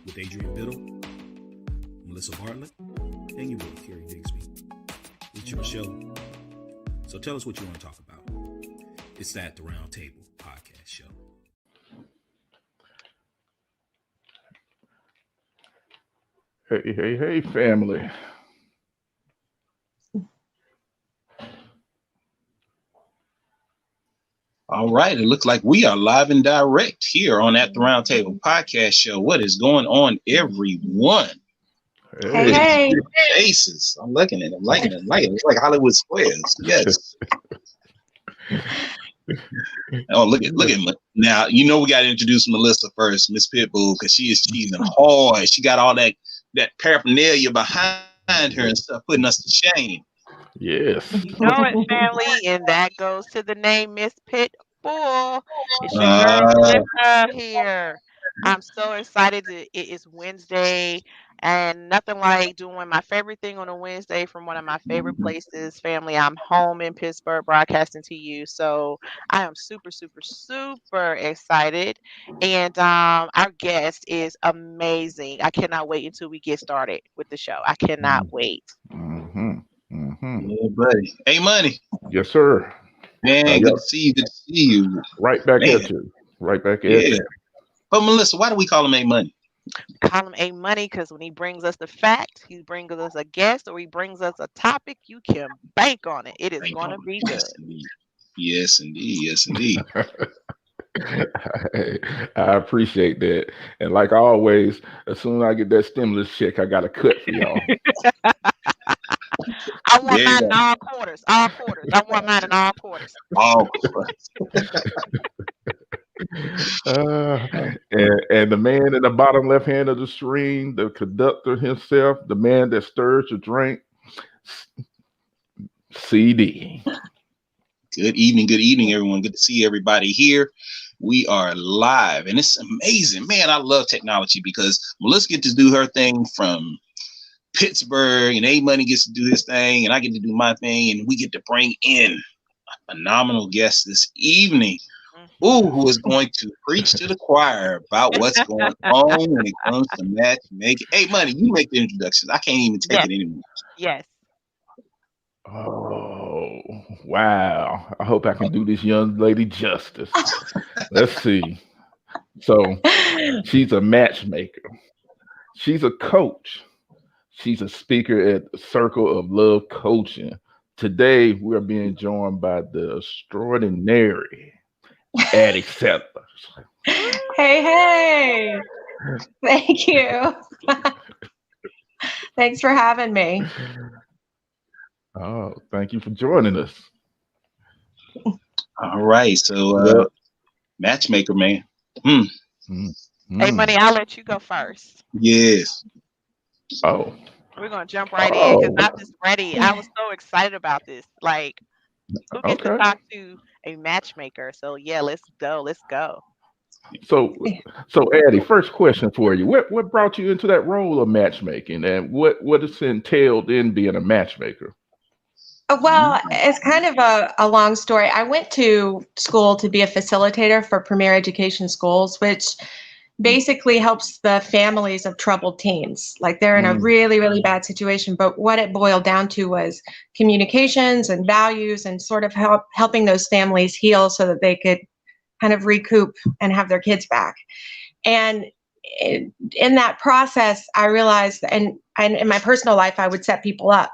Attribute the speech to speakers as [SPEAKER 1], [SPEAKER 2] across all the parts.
[SPEAKER 1] with Adrian Biddle, Melissa Bartlett, and you, Carrie Bigsby. It's your show. So tell us what you want to talk about. It's the Roundtable podcast show.
[SPEAKER 2] Hey, family.
[SPEAKER 3] All right, it looks like we are live and direct here on At the Roundtable podcast show. What is going on, everyone?
[SPEAKER 2] Hey.
[SPEAKER 3] Faces. I'm liking it. I'm liking it. It's like Hollywood Squares. Yes. Oh, look at now. You know we got to introduce Melissa first, Miss Pitbull, because she is cheesing hard. She got all that paraphernalia behind her and stuff, putting us to shame.
[SPEAKER 2] Yes.
[SPEAKER 4] You know it, family, and that goes to the name Miss Pitbull. It's your girl Melissa here. I'm so excited. It is Wednesday, and nothing like doing my favorite thing on a Wednesday from one of my favorite places. Family, I'm home in Pittsburgh broadcasting to you. So I am super, super, super excited. And our guest is amazing. I cannot wait until we get started with the show. I cannot wait.
[SPEAKER 3] Yeah, buddy. Hey, Money.
[SPEAKER 2] Yes, sir.
[SPEAKER 3] Man, good to see you.
[SPEAKER 2] Right back at you.
[SPEAKER 3] But Melissa, why do we call him A Money?
[SPEAKER 4] We call him A Money because when he brings us the facts, he brings us a guest, or he brings us a topic, you can bank on it. It is going to be good.
[SPEAKER 3] Yes, indeed.
[SPEAKER 2] I appreciate that. And like always, as soon as I get that stimulus check, I got a cut for y'all.
[SPEAKER 4] I want mine in all quarters. I want mine in all quarters.
[SPEAKER 2] And the man in the bottom left hand of the screen, the conductor himself, the man that stirs your drink, CD.
[SPEAKER 3] Good evening, everyone. Good to see everybody here. We are live, and it's amazing. Man, I love technology because Melissa gets to do her thing from Pittsburgh, and A Money gets to do his thing, and I get to do my thing, and we get to bring in a phenomenal guest this evening. Who is going to preach to the choir about what's going on when it comes to matchmaking. Hey, Money, you make the introductions. I can't even take it anymore.
[SPEAKER 4] Yes.
[SPEAKER 2] Oh, wow. I hope I can do this young lady justice. Let's see. So she's a matchmaker. She's a coach. She's a speaker at the Circle of Love Coaching. Today, we're being joined by the extraordinary Addie Sellers.
[SPEAKER 5] Hey. Thank you. Thanks for having me.
[SPEAKER 2] Oh, thank you for joining us.
[SPEAKER 3] All right. So, matchmaker, man.
[SPEAKER 4] Hey, Money, I'll let you go first.
[SPEAKER 3] Yes.
[SPEAKER 2] Oh.
[SPEAKER 4] We're going to jump right in because I'm just ready. I was so excited about this. Like, who gets to talk to a matchmaker? So, yeah, let's go.
[SPEAKER 2] So Addie, first question for you. What brought you into that role of matchmaking, and what is entailed in being a matchmaker?
[SPEAKER 5] Well, it's kind of a long story. I went to school to be a facilitator for premier education schools, which basically helps the families of troubled teens. Like they're in a really, really bad situation. But what it boiled down to was communications and values and sort of helping those families heal so that they could kind of recoup and have their kids back. And in that process, I realized, and in my personal life, I would set people up.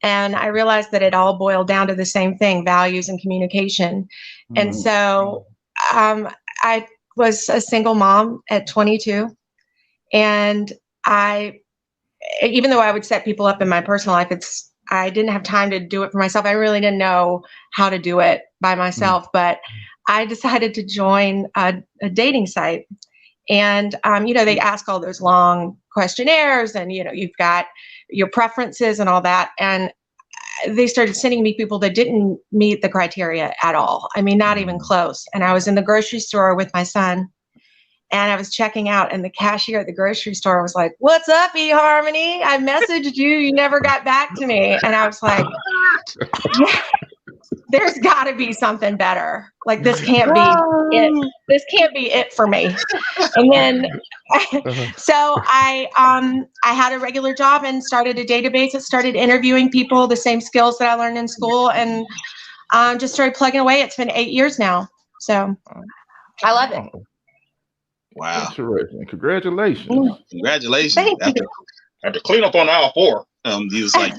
[SPEAKER 5] And I realized that it all boiled down to the same thing, values and communication. And so I was a single mom at 22. And even though I would set people up in my personal life, I didn't have time to do it for myself. I really didn't know how to do it by myself, but I decided to join a dating site. And, they ask all those long questionnaires and, you've got your preferences and all that. And they started sending me people that didn't meet the criteria at all. I mean, not even close. And I was in the grocery store with my son and I was checking out and the cashier at the grocery store was like, "What's up, eHarmony? I messaged you. You never got back to me." And I was like, there's got to be something better. Like this can't be it. This can't be it for me. And then, so I had a regular job and started a database that started interviewing people, the same skills that I learned in school, and just started plugging away. It's been 8 years now, so I love it.
[SPEAKER 3] Wow.
[SPEAKER 2] Interesting. Congratulations.
[SPEAKER 3] Congratulations.
[SPEAKER 5] Thank you.
[SPEAKER 3] Have to clean up on aisle 4. He was like,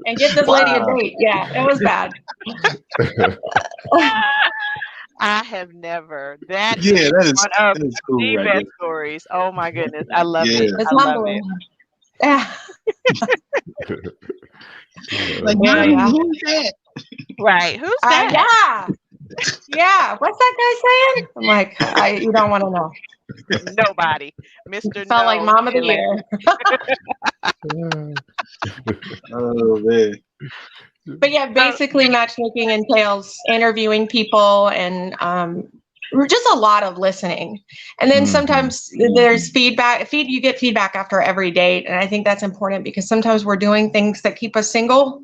[SPEAKER 5] and get this lady a date. Yeah, it was bad.
[SPEAKER 4] I have never. That
[SPEAKER 3] yeah,
[SPEAKER 4] is
[SPEAKER 3] that is
[SPEAKER 4] one of
[SPEAKER 3] cool.
[SPEAKER 4] the
[SPEAKER 3] Right
[SPEAKER 4] best stories. Oh my goodness, I love it.
[SPEAKER 5] It's
[SPEAKER 4] I love
[SPEAKER 5] humbling.
[SPEAKER 4] it.
[SPEAKER 5] Yeah.
[SPEAKER 3] Like,
[SPEAKER 5] Yeah.
[SPEAKER 3] who's that?
[SPEAKER 4] Right? Who's that?
[SPEAKER 5] Yeah. What's that guy saying? I'm like, you don't want to know.
[SPEAKER 4] Nobody. Mr.
[SPEAKER 5] Felt
[SPEAKER 4] No,
[SPEAKER 5] like Mom of the Year.
[SPEAKER 3] Oh man.
[SPEAKER 5] But yeah, basically matchmaking entails interviewing people and just a lot of listening. And then sometimes there's feedback. You get feedback after every date. And I think that's important because sometimes we're doing things that keep us single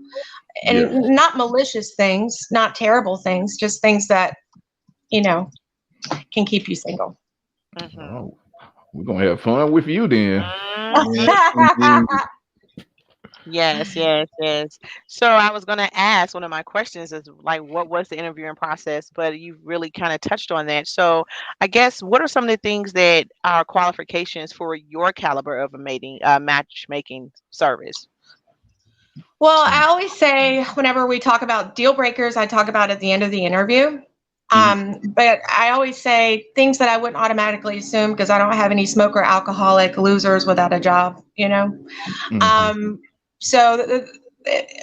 [SPEAKER 5] and not malicious things, not terrible things, just things that, can keep you single.
[SPEAKER 2] Oh, we're going to have fun with you then.
[SPEAKER 4] Yes. So I was going to ask, one of my questions is like, what was the interviewing process? But you really kind of touched on that. So I guess, what are some of the things that are qualifications for your caliber of a matchmaking service?
[SPEAKER 5] Well, I always say whenever we talk about deal breakers, I talk about at the end of the interview. But I always say things that I wouldn't automatically assume because I don't have any smoker, alcoholic losers without a job,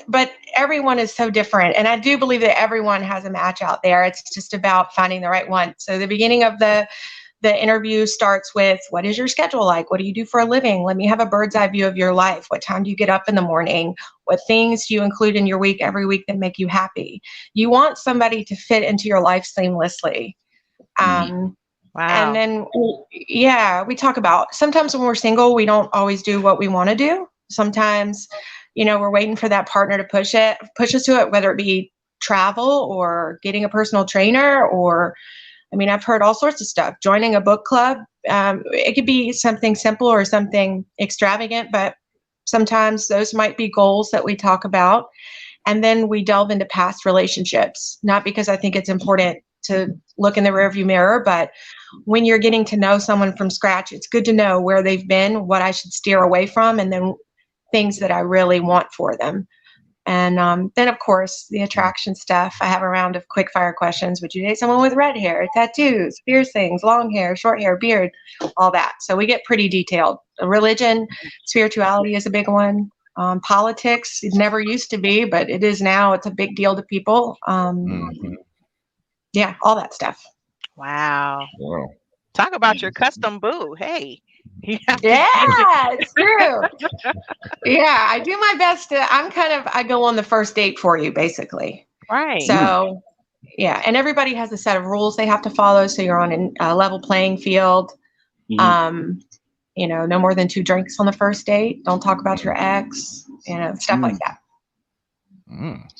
[SPEAKER 5] but everyone is so different. And I do believe that everyone has a match out there. It's just about finding the right one. So the beginning of the interview starts with, what is your schedule like? What do you do for a living? Let me have a bird's eye view of your life. What time do you get up in the morning? What things do you include in your week every week that make you happy? You want somebody to fit into your life seamlessly.
[SPEAKER 4] Wow.
[SPEAKER 5] And then, we talk about sometimes when we're single, we don't always do what we want to do. Sometimes, we're waiting for that partner to push us to it, whether it be travel or getting a personal trainer or, I've heard all sorts of stuff. Joining a book club. It could be something simple or something extravagant, but sometimes those might be goals that we talk about. And then we delve into past relationships, not because I think it's important to look in the rearview mirror, but when you're getting to know someone from scratch, it's good to know where they've been, what I should steer away from, and then things that I really want for them. And then, of course, the attraction stuff. I have a round of quick fire questions. Would you date someone with red hair, tattoos, piercings, long hair, short hair, beard, all that? So we get pretty detailed. Religion, spirituality is a big one. Politics, it never used to be, but it is now. It's a big deal to people. Yeah, all that stuff.
[SPEAKER 4] Wow. Talk about your custom boo. Hey.
[SPEAKER 5] Yeah, it's true. Yeah, I do my best I go on the first date for you, basically.
[SPEAKER 4] Right.
[SPEAKER 5] So, yeah, and everybody has a set of rules they have to follow, so you're on a level playing field. No more than 2 drinks on the first date. Don't talk about your ex, stuff like that.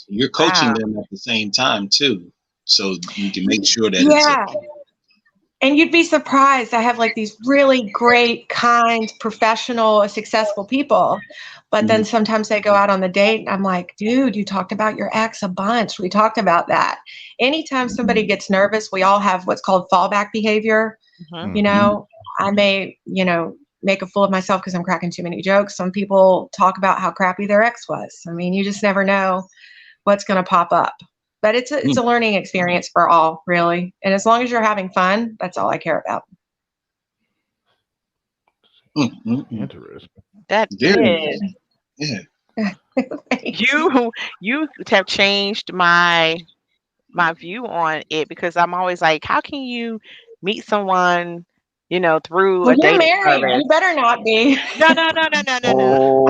[SPEAKER 3] You're coaching them at the same time, too, so you can make sure that
[SPEAKER 5] And you'd be surprised. I have like these really great, kind, professional, successful people. But then sometimes they go out on the date and I'm like, dude, you talked about your ex a bunch. We talked about that. Anytime somebody gets nervous, we all have what's called fallback behavior. I may, make a fool of myself because I'm cracking too many jokes. Some people talk about how crappy their ex was. You just never know what's going to pop up. But it's a learning experience for all, really. And as long as you're having fun, that's all I care about.
[SPEAKER 2] Interesting.
[SPEAKER 4] That is.
[SPEAKER 3] Yeah.
[SPEAKER 4] You have changed my view on it because I'm always like, how can you meet someone, through a
[SPEAKER 5] you're
[SPEAKER 4] dating
[SPEAKER 5] married.
[SPEAKER 4] service?
[SPEAKER 5] You better not be.
[SPEAKER 4] No.
[SPEAKER 2] Oh.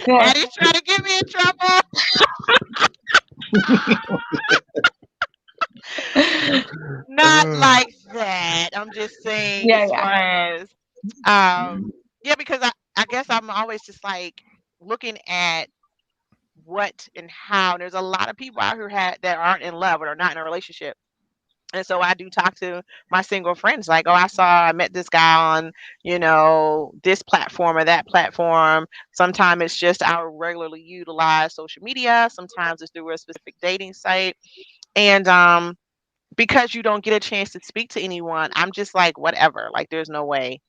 [SPEAKER 4] No. Addie's trying to get me in trouble. Not like that. I'm just saying as far as because I guess I'm always just like looking at what and how. There's a lot of people out here that aren't in love or are not in a relationship. And so I do talk to my single friends like, oh, I met this guy on, this platform or that platform. Sometimes it's just I regularly utilize social media. Sometimes it's through a specific dating site. And because you don't get a chance to speak to anyone, I'm just like, whatever. Like, there's no way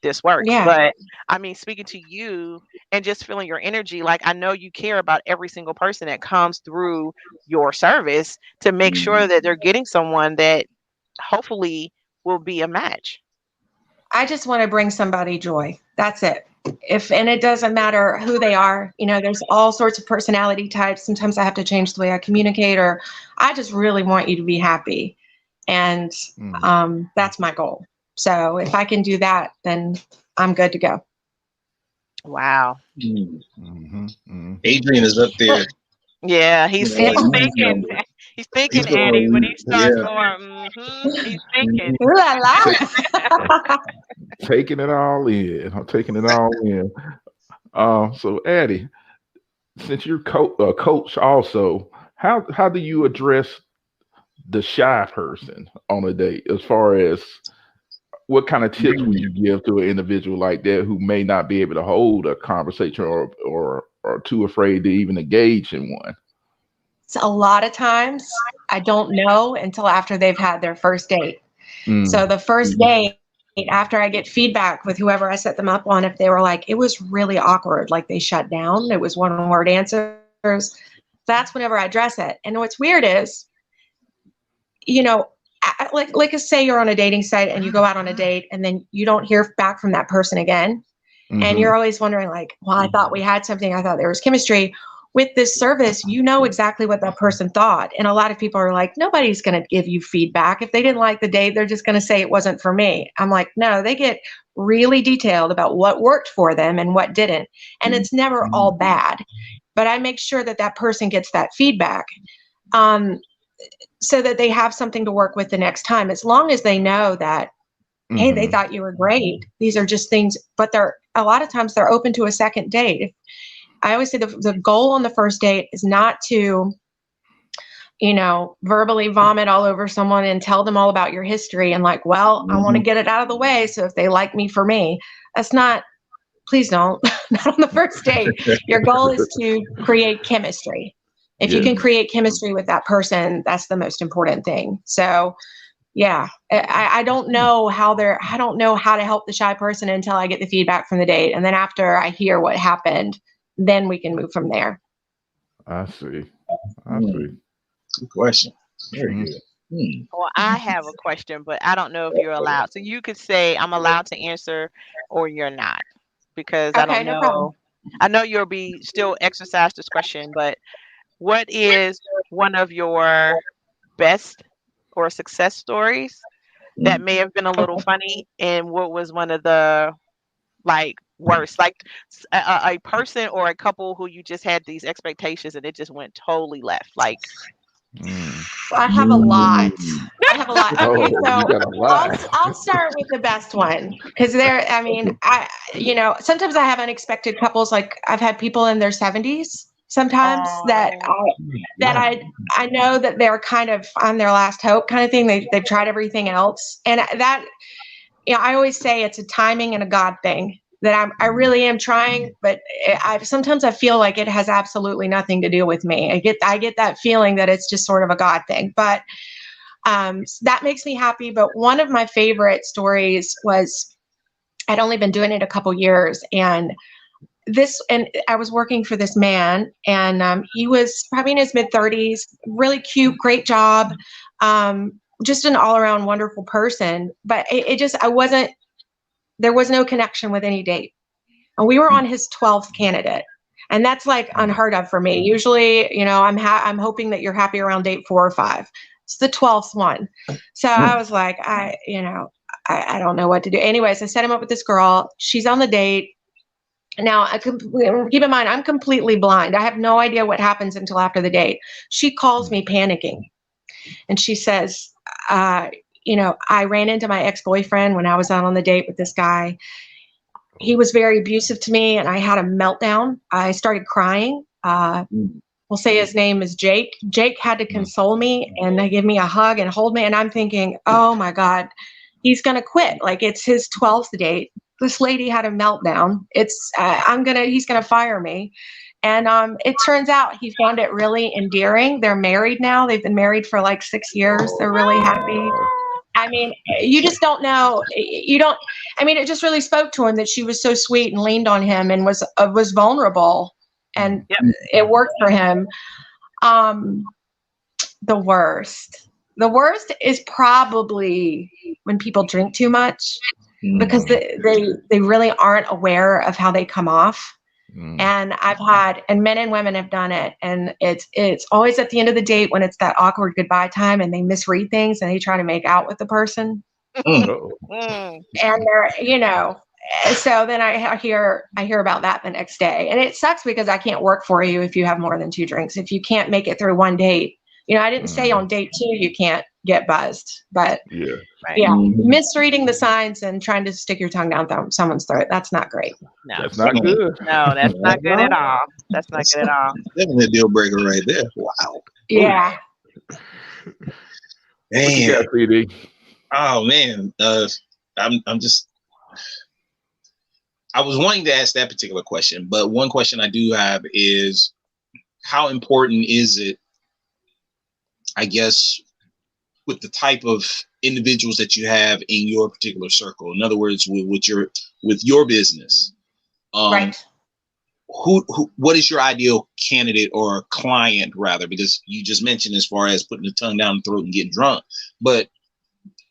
[SPEAKER 4] this works.
[SPEAKER 5] Yeah.
[SPEAKER 4] But I mean, speaking to you and just feeling your energy, like I know you care about every single person that comes through your service to make sure that they're getting someone that hopefully will be a match.
[SPEAKER 5] I just want to bring somebody joy. That's it. And it doesn't matter who they are, there's all sorts of personality types. Sometimes I have to change the way I communicate, or I just really want you to be happy. And that's my goal. So if I can do that, then I'm good to go.
[SPEAKER 4] Wow.
[SPEAKER 3] Adrian is up there.
[SPEAKER 4] Yeah, he's thinking. He's thinking, Addie, when he starts going, he's thinking.
[SPEAKER 5] Ooh la la.
[SPEAKER 2] Taking it all in. I'm taking it all in. So Addie, since you're a coach also, how do you address the shy person on a date, as far as what kind of tips would you give to an individual like that who may not be able to hold a conversation or too afraid to even engage in one?
[SPEAKER 5] So a lot of times I don't know until after they've had their first date. So the first date, after I get feedback with whoever I set them up on, if they were like, it was really awkward, like they shut down, it was one-word answers, that's whenever I address it. And what's weird is, like say you're on a dating site and you go out on a date and then you don't hear back from that person again. And you're always wondering like, well, I thought we had something. I thought there was chemistry. With this service, you know exactly what that person thought. And a lot of people are like, nobody's going to give you feedback. If they didn't like the date, they're just going to say it wasn't for me. I'm like, no, they get really detailed about what worked for them and what didn't. And it's never all bad. But I make sure that that person gets that feedback so that they have something to work with the next time. As long as they know that, hey, they thought you were great. These are just things, but a lot of times they're open to a second date. I always say the goal on the first date is not to, verbally vomit all over someone and tell them all about your history and like, well, I want to get it out of the way. So if they like me for me, that's not, please don't, not on the first date. Your goal is to create chemistry. If you can create chemistry with that person, that's the most important thing. So yeah, I don't know how to help the shy person until I get the feedback from the date. And then after I hear what happened, then we can move from there.
[SPEAKER 2] I see.
[SPEAKER 3] Good question. Very good.
[SPEAKER 4] Well, I have a question, but I don't know if you're allowed. So you could say I'm allowed to answer or you're not, because I don't know.
[SPEAKER 5] No problem.
[SPEAKER 4] I know you'll be still exercise discretion, but what is one of your best or success stories that may have been a little funny, and what was one of the worst, like a person or a couple who you just had these expectations and it just went totally left? Like,
[SPEAKER 5] I have a lot. Okay,
[SPEAKER 2] so
[SPEAKER 5] I'll start with the best one because sometimes I have unexpected couples. Like I've had people in their 70s sometimes that I know that they're kind of on their last hope kind of thing. They've tried everything else, and that I always say it's a timing and a God thing. That I really am trying, but sometimes I feel like it has absolutely nothing to do with me. I get that feeling that it's just sort of a God thing, but that makes me happy. But one of my favorite stories was I'd only been doing it a couple years, and I was working for this man, and he was probably in his mid-30s, really cute, great job, just an all-around wonderful person. But there was no connection with any date. And we were on his 12th candidate. And that's like unheard of for me. Usually, I'm hoping that you're happy around date 4 or 5. It's the 12th one. So I was like, I don't know what to do. Anyways, I set him up with this girl. She's on the date. Now, keep in mind, I'm completely blind. I have no idea what happens until after the date. She calls me panicking. And she says, I ran into my ex-boyfriend when I was out on the date with this guy. He was very abusive to me and I had a meltdown. I started crying. we'll say his name is Jake. Jake had to console me and give me a hug and hold me. And I'm thinking, oh my God, he's going to quit. Like, it's his 12th date. This lady had a meltdown. He's going to fire me. And it turns out he found it really endearing. They're married now. They've been married for like 6 years. They're really happy. I mean, you just don't know. It just really spoke to him that she was so sweet and leaned on him and was vulnerable, and it worked for him. The worst is probably when people drink too much, because they really aren't aware of how they come off. And and men and women have done it. And it's always at the end of the date when it's that awkward goodbye time and they misread things and they try to make out with the person. And they're, so then I hear about that the next day. And it sucks because I can't work for you if you have more than 2 drinks. If you can't make it through one date, I didn't say on date 2 you can't get buzzed, but misreading the signs and trying to stick your tongue down someone's throat, that's not great.
[SPEAKER 4] No,
[SPEAKER 2] that's not good.
[SPEAKER 4] No, that's not good at all. That's not good at all.
[SPEAKER 3] Definitely a deal breaker right there. Wow.
[SPEAKER 5] Yeah.
[SPEAKER 2] What you got, CD?
[SPEAKER 3] Oh man, I was wanting to ask that particular question, but one question I do have is, how important is it, I guess, with the type of individuals that you have in your particular circle? In other words, with your business,
[SPEAKER 5] right?
[SPEAKER 3] What is your ideal candidate or client, rather? Because you just mentioned as far as putting the tongue down the throat and getting drunk, but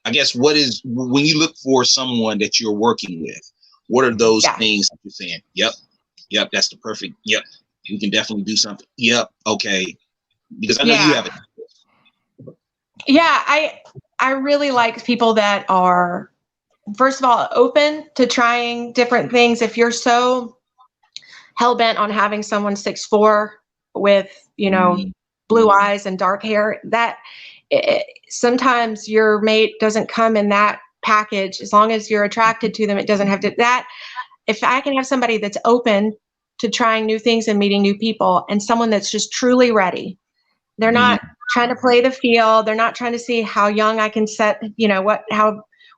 [SPEAKER 3] I guess when you look for someone that you're working with, what are those things that you're saying? Yep, that's the perfect. Yep, we can definitely do something. Yep, okay, because I know you have it.
[SPEAKER 5] Yeah, I really like people that are, first of all, open to trying different things. If you're so hell-bent on having someone 6'4" with, blue eyes and dark hair, sometimes your mate doesn't come in that package. As long as you're attracted to them, it doesn't have to. If I can have somebody that's open to trying new things and meeting new people, and someone that's just truly ready, they're not trying to play the field. They're not trying to see how young I can set,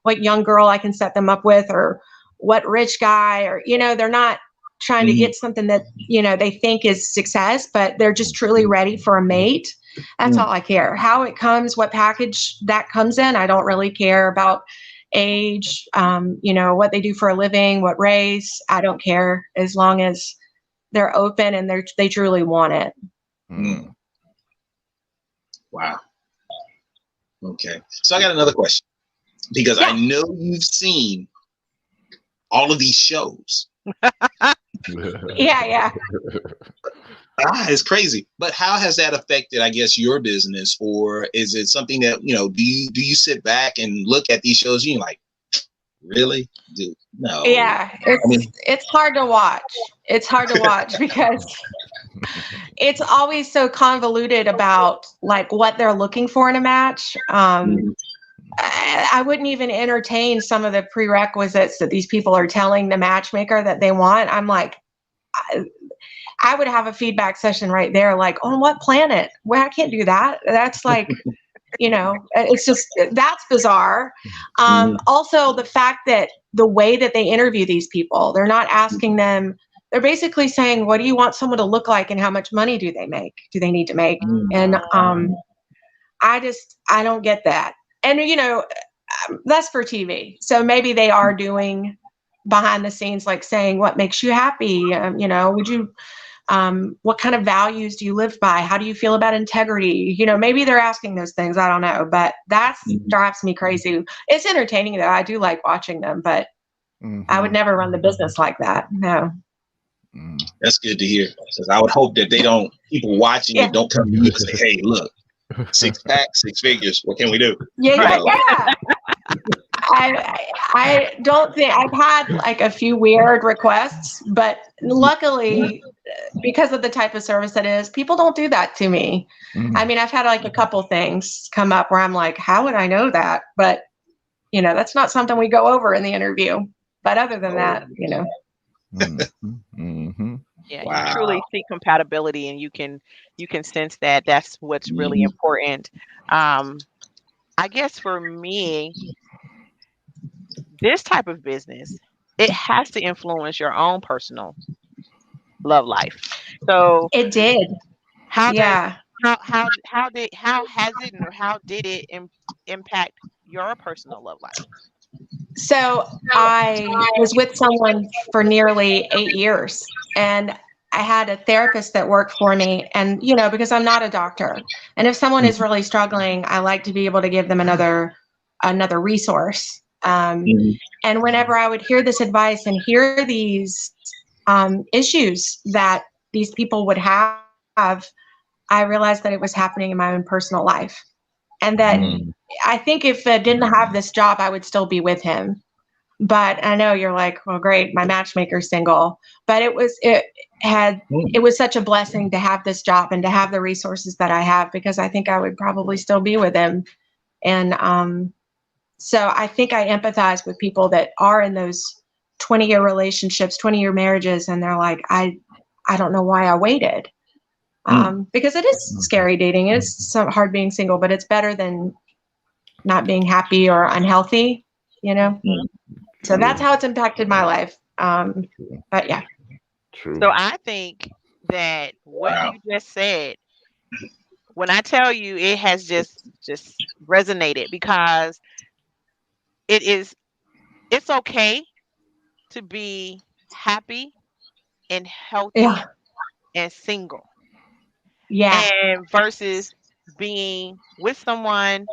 [SPEAKER 5] what young girl I can set them up with, or what rich guy, or, they're not trying to get something that, they think is success, but they're just truly ready for a mate. That's all I care. How it comes, what package that comes in, I don't really care about age, what they do for a living, what race. I don't care, as long as they're open and they truly want it.
[SPEAKER 3] Wow. Okay. So I got another question, because I know you've seen all of these shows.
[SPEAKER 5] Yeah.
[SPEAKER 3] It's crazy. But how has that affected, I guess, your business? Or is it something that, do you sit back and look at these shows and you're like, really? Dude, no.
[SPEAKER 5] Yeah, it's hard to watch. It's hard to watch because it's always so convoluted about like what they're looking for in a match. I wouldn't even entertain some of the prerequisites that these people are telling the matchmaker that they want. I'm like, I would have a feedback session right there, like, on what planet? Well, I can't do that. That's like, it's just, that's bizarre. Also, the fact that the way that they interview these people, they're not asking them, they're basically saying, what do you want someone to look like and how much money do they need to make? And I don't get that. And, that's for TV. So maybe they are doing behind the scenes, like saying, what makes you happy? Would you, what kind of values do you live by? How do you feel about integrity? Maybe they're asking those things. I don't know, but that drives me crazy. It's entertaining though. I do like watching them, but I would never run the business like that. No.
[SPEAKER 3] That's good to hear. Because I would hope that people watching it don't come to you and say, hey, look, 6-pack, 6 figures. What can we do?
[SPEAKER 5] Yeah. I don't think I've had like a few weird requests, but luckily, because of the type of service it is, people don't do that to me. I mean, I've had like a couple things come up where I'm like, how would I know that? But, that's not something we go over in the interview. But other than that,
[SPEAKER 4] Yeah, you truly
[SPEAKER 3] Wow.
[SPEAKER 4] see compatibility, and you can sense that. That's what's really
[SPEAKER 3] Mhm.
[SPEAKER 4] important. Um, I guess for me, this type of business, it has to influence your own personal love life. So
[SPEAKER 5] It did.
[SPEAKER 4] how does
[SPEAKER 5] Yeah.
[SPEAKER 4] how has it or how did it impact your personal love life?
[SPEAKER 5] So I was with someone for nearly 8 years, and I had a therapist that worked for me. And, because I'm not a doctor, and if someone is really struggling, I like to be able to give them another resource.
[SPEAKER 3] Mhm.
[SPEAKER 5] And whenever I would hear this advice and hear these issues that these people would have, I realized that it was happening in my own personal life. And that
[SPEAKER 3] Mhm.
[SPEAKER 5] I think if I didn't have this job, I would still be with him. But I know you're like, well, great, my matchmaker's single. But it was such a blessing to have this job and to have the resources that I have, because I think I would probably still be with him. And so I think I empathize with people that are in those 20-year relationships, 20-year marriages, and they're like, I don't know why I waited. Because it is scary dating. It is so hard being single, but it's better than not being happy or unhealthy,
[SPEAKER 3] Mhm.
[SPEAKER 5] So that's
[SPEAKER 2] True.
[SPEAKER 5] how it's impacted my life. But yeah.
[SPEAKER 2] True.
[SPEAKER 4] So I think that what
[SPEAKER 3] Wow.
[SPEAKER 4] you just said, when I tell you, it has just resonated, because it is it's okay to be happy and healthy
[SPEAKER 5] Yeah.
[SPEAKER 4] and single,
[SPEAKER 5] Yeah.
[SPEAKER 4] and versus being with someone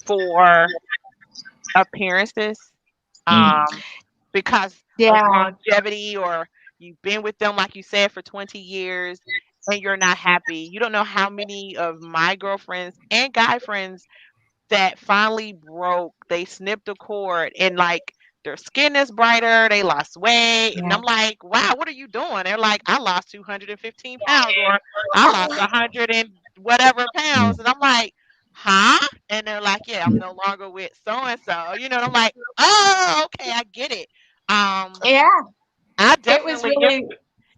[SPEAKER 4] for appearances,
[SPEAKER 3] Mhm.
[SPEAKER 4] um because of
[SPEAKER 5] Yeah.
[SPEAKER 4] longevity, or you've been with them, like you said, for 20 years, and you're not happy. You don't know how many of my girlfriends and guy friends that finally broke, they snipped a cord, and like their skin is brighter, they lost weight. And
[SPEAKER 5] Yeah.
[SPEAKER 4] I'm like, wow, what are you doing? They're like, I lost 215 pounds, or I lost 100 and whatever pounds. And I'm like, huh? And they're like, yeah, I'm no longer with so and so, and I'm like, oh, okay, I get it.
[SPEAKER 5] Yeah.
[SPEAKER 4] I
[SPEAKER 5] It was
[SPEAKER 4] definitely,
[SPEAKER 5] really,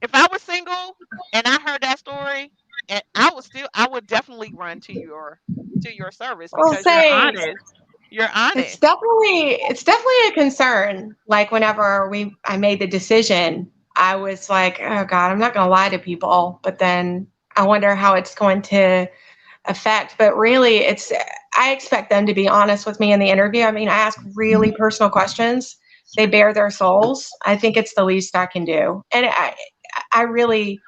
[SPEAKER 4] if I was single and I heard that story, and I would definitely run to your service,
[SPEAKER 5] well,
[SPEAKER 4] because you're
[SPEAKER 5] say
[SPEAKER 4] honest. You're
[SPEAKER 5] it's
[SPEAKER 4] honest.
[SPEAKER 5] definitely a concern. Like whenever I made the decision, I was like, oh God, I'm not going to lie to people, but then I wonder how it's going to affect. But really, I expect them to be honest with me in the interview. I mean, I ask really personal questions. They bare their souls. I think it's the least I can do. And I really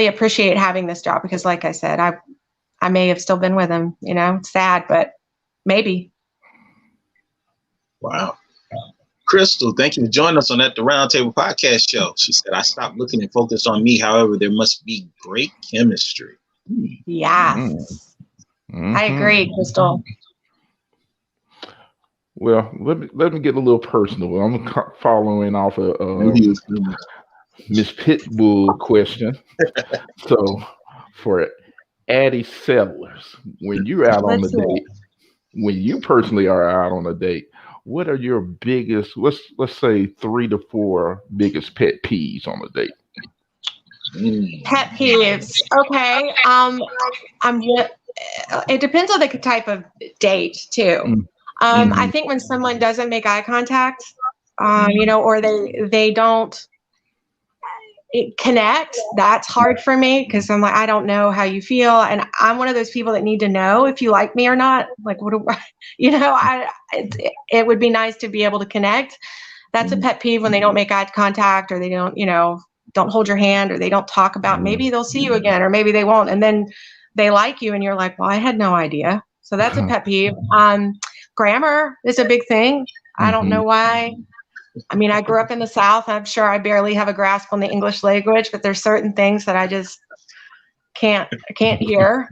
[SPEAKER 5] appreciate having this job, because like I said, I may have still been with him, it's sad, but maybe.
[SPEAKER 3] Wow. Crystal, thank you for joining us on the Roundtable podcast show. She said, I stopped looking and focused on me. However, there must be great chemistry.
[SPEAKER 5] Yes. I
[SPEAKER 2] Mm-hmm.
[SPEAKER 5] agree, Crystal.
[SPEAKER 2] Well, let me get a little personal. I'm following off of Miss Pitbull question. So for Addie Sellers, when you're out on a
[SPEAKER 5] Let's see.
[SPEAKER 2] date, when you personally are out on a date, what are your biggest, let's say 3 to 4 biggest pet peeves on a date?
[SPEAKER 5] Pet peeves. Okay. I'm. It depends on the type of date too. I think when someone doesn't make eye contact, or they don't connect, that's hard for me, because I'm like, I don't know how you feel, and I'm one of those people that need to know if you like me or not. Like, what do I, it would be nice to be able to connect. That's a pet peeve, when they don't make eye contact, or they don't hold your hand, or they don't talk about maybe they'll see you again, or maybe they won't, and then they like you and you're like, well, I had no idea. So that's a pet peeve. Grammar is a big thing. I don't know why. I mean, I grew up in the South. I'm sure I barely have a grasp on the English language, but there's certain things that I just can't hear.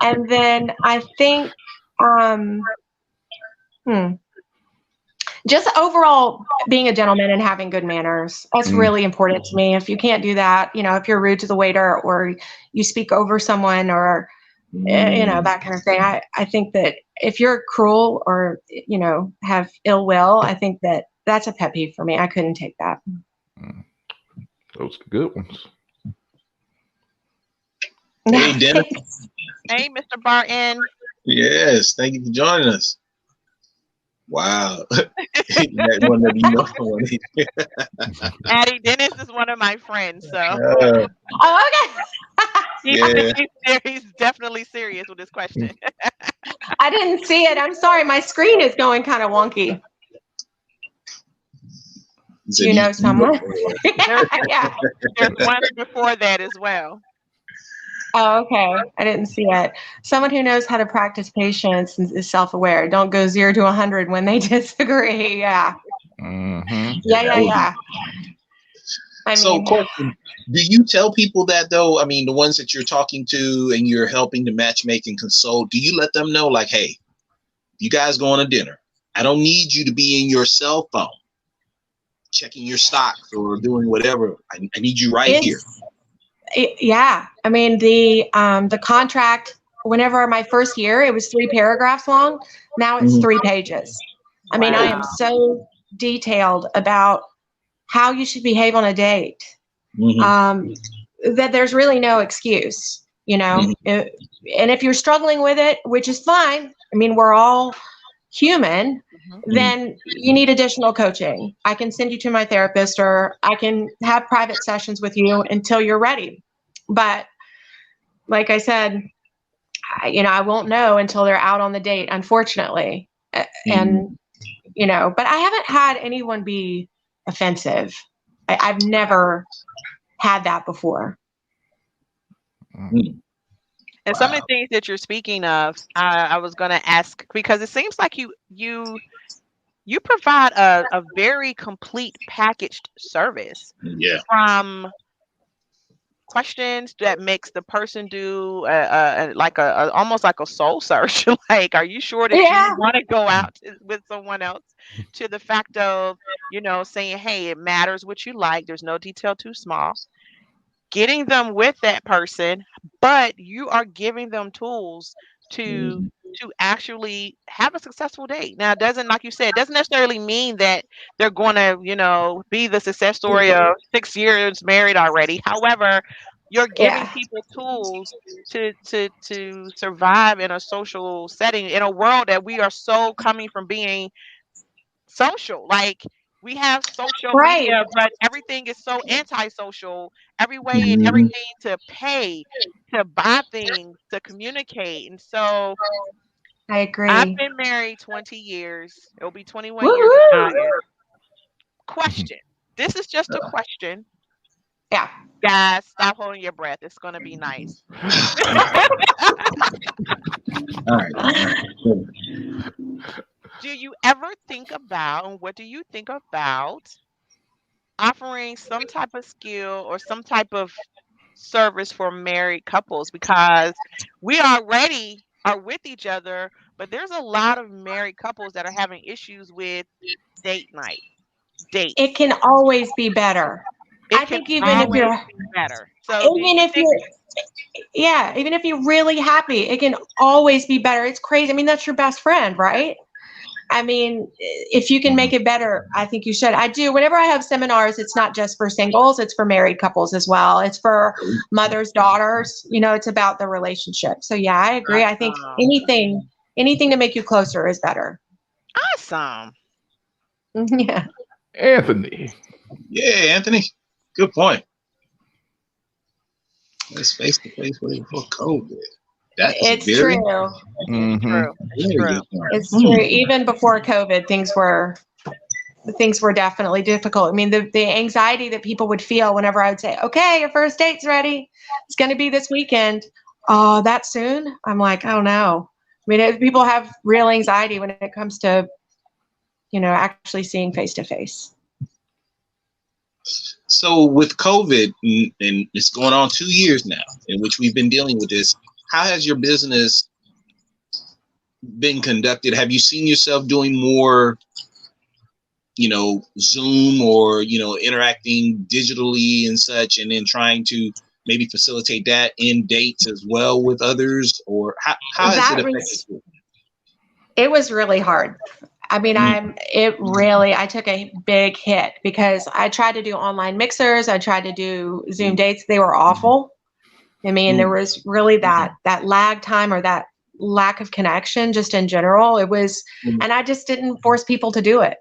[SPEAKER 5] And then I think just overall being a gentleman and having good manners. That's really important to me. If you can't do that, if you're rude to the waiter, or you speak over someone, or that kind of thing. I think that if you're cruel, or have ill will, I think that that's a pet peeve for me. I couldn't take that.
[SPEAKER 2] Those are good ones.
[SPEAKER 3] Hey, Dennis.
[SPEAKER 4] Hey, Mr. Barton.
[SPEAKER 3] Yes, thank you for joining us. Wow. That one that you know.
[SPEAKER 4] Addie, Dennis is one of my friends, so
[SPEAKER 5] Oh, okay.
[SPEAKER 4] he's definitely serious with this question.
[SPEAKER 5] I didn't see it. I'm sorry. My screen is going kind of wonky. Do you know someone? Yeah.
[SPEAKER 4] There's one before that as well.
[SPEAKER 5] Oh, okay. I didn't see it. Someone who knows how to practice patience and is self-aware. Don't go 0 to 100 when they disagree. Yeah.
[SPEAKER 2] Mm-hmm.
[SPEAKER 5] Yeah.
[SPEAKER 3] So, question, do you tell people that though? I mean, the ones that you're talking to and you're helping to Matchmaking Console, do you let them know, like, hey, you guys going to dinner? I don't need you to be in your cell phone checking your stocks or doing whatever. I need you right here.
[SPEAKER 5] Yeah. I mean, the contract, whenever my first year, it was 3 paragraphs long. Now it's 3 pages. I mean, I am so detailed about how you should behave on a date, that there's really no excuse, you know. And if you're struggling with it, which is fine, I mean, we're all human, then you need additional coaching. I can send you to my therapist, or I can have private sessions with you until you're ready. But like I said, I won't know until they're out on the date, unfortunately. And, but I haven't had anyone be offensive. I've never had that before.
[SPEAKER 4] And some of the things that you're speaking of, I was going to ask, because it seems like you provide a very complete packaged service.
[SPEAKER 3] Yeah.
[SPEAKER 4] From questions that makes the person do almost like a soul search. Like, are you sure that you want to go out with someone else? To the fact of, saying, hey, it matters what you like. There's no detail too small. Getting them with that person, but you are giving them tools to actually have a successful date. Now, it doesn't, like you said, it doesn't necessarily mean that they're going to, be the success story of 6 years married already. However, you're giving people tools to survive in a social setting, in a world that we are so coming from being social. Like, we have social media, but everything is so antisocial. Every way and everything to pay, to buy things, to communicate. And so
[SPEAKER 5] I agree.
[SPEAKER 4] I've been married 20 years. It'll be 21 years in August. Question. This is just a question.
[SPEAKER 5] Yeah.
[SPEAKER 4] Guys, stop holding your breath. It's going to be nice.
[SPEAKER 3] All right.
[SPEAKER 4] Do you ever think about, and what do you think about offering some type of skill or some type of service for married couples? Because we already are with each other, but there's a lot of married couples that are having issues with date night. Dates.
[SPEAKER 5] It can always be better. I think even if you're
[SPEAKER 4] better. So
[SPEAKER 5] even if you're really happy, it can always be better. It's crazy. I mean, that's your best friend, right? I mean, if you can make it better, I think you should. I do. Whenever I have seminars, it's not just for singles, it's for married couples as well. It's for mothers, daughters, it's about the relationship. So yeah, I agree. I think anything to make you closer is better.
[SPEAKER 4] Awesome.
[SPEAKER 5] Yeah.
[SPEAKER 2] Anthony.
[SPEAKER 3] Yeah, Anthony. Good point. It's face to face way before COVID.
[SPEAKER 5] It's true. It's true. Even before COVID, things were definitely difficult. I mean, the anxiety that people would feel whenever I would say, okay, your first date's ready. It's going to be this weekend. Oh, that soon? I'm like, oh no. I mean, people have real anxiety when it comes to, actually seeing face to face.
[SPEAKER 3] So with COVID, and it's going on 2 years now, in which we've been dealing with this, how has your business been conducted? Have you seen yourself doing more, Zoom or, interacting digitally and such, and then trying to maybe facilitate that in dates as well with others? Or how has it affected you?
[SPEAKER 5] It was really hard. I mean, I took a big hit because I tried to do online mixers. I tried to do Zoom dates. They were awful. I mean, there was really that lag time or that lack of connection just in general. It was, and I just didn't force people to do it.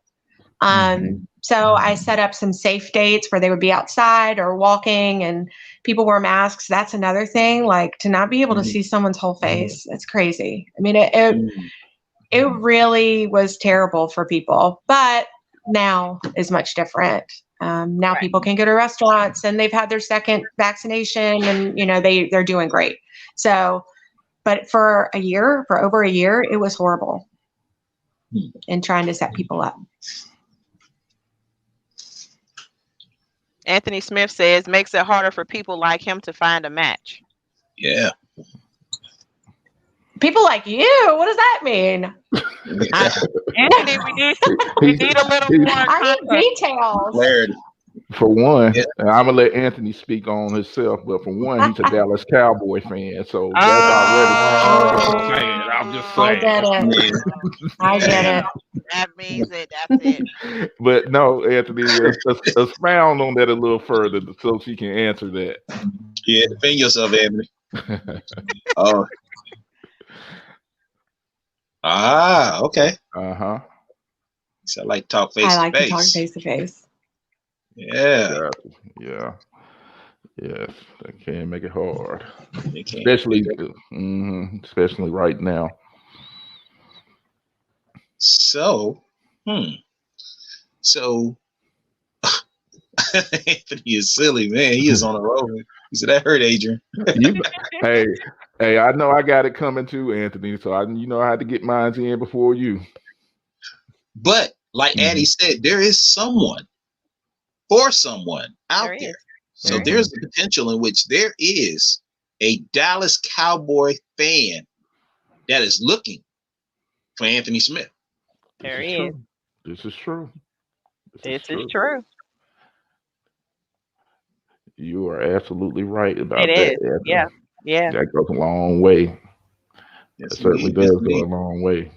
[SPEAKER 5] So I set up some safe dates where they would be outside or walking and people wear masks. That's another thing, like to not be able to see someone's whole face. It's crazy. I mean, it really was terrible for people, but now is much different. Now people can go to restaurants and they've had their second vaccination and, you know, they're doing great. So, but for over a year, it was horrible in trying to set people up.
[SPEAKER 4] Anthony Smith says, makes it harder for people like him to find a match.
[SPEAKER 3] Yeah.
[SPEAKER 5] People like you? What does that mean?
[SPEAKER 4] Anthony, we need a little more.
[SPEAKER 5] I need details.
[SPEAKER 3] Clarity.
[SPEAKER 2] For one, and I'm gonna let Anthony speak on himself, but for one, he's a Dallas Cowboy fan, so that's already. I'm just saying.
[SPEAKER 5] I get it.
[SPEAKER 4] That means it. That's it.
[SPEAKER 2] But no, Anthony, expound on that a little further so she can answer that.
[SPEAKER 3] Yeah, defend yourself, Anthony. Oh. Okay. So I like to talk face to face.
[SPEAKER 5] I like to talk face to face.
[SPEAKER 3] Yeah.
[SPEAKER 2] Yeah. Yes, that can make it hard, especially right now.
[SPEAKER 3] So, So Anthony is silly, man. He is on a roll. He said, "That hurt, Adrian."
[SPEAKER 2] Hey, I know I got it coming too, Anthony. So I had to get mine in before you.
[SPEAKER 3] But like Addie said, there is someone for someone out there. So there's the potential in which there is a Dallas Cowboy fan that is looking for Anthony Smith.
[SPEAKER 4] There he is.
[SPEAKER 2] This is true.
[SPEAKER 4] This is true.
[SPEAKER 2] You are absolutely right about
[SPEAKER 4] it
[SPEAKER 2] that.
[SPEAKER 4] Is.
[SPEAKER 2] Anthony.
[SPEAKER 4] Yeah.
[SPEAKER 2] That goes a long way.
[SPEAKER 3] Yes,
[SPEAKER 2] it certainly does go a long way.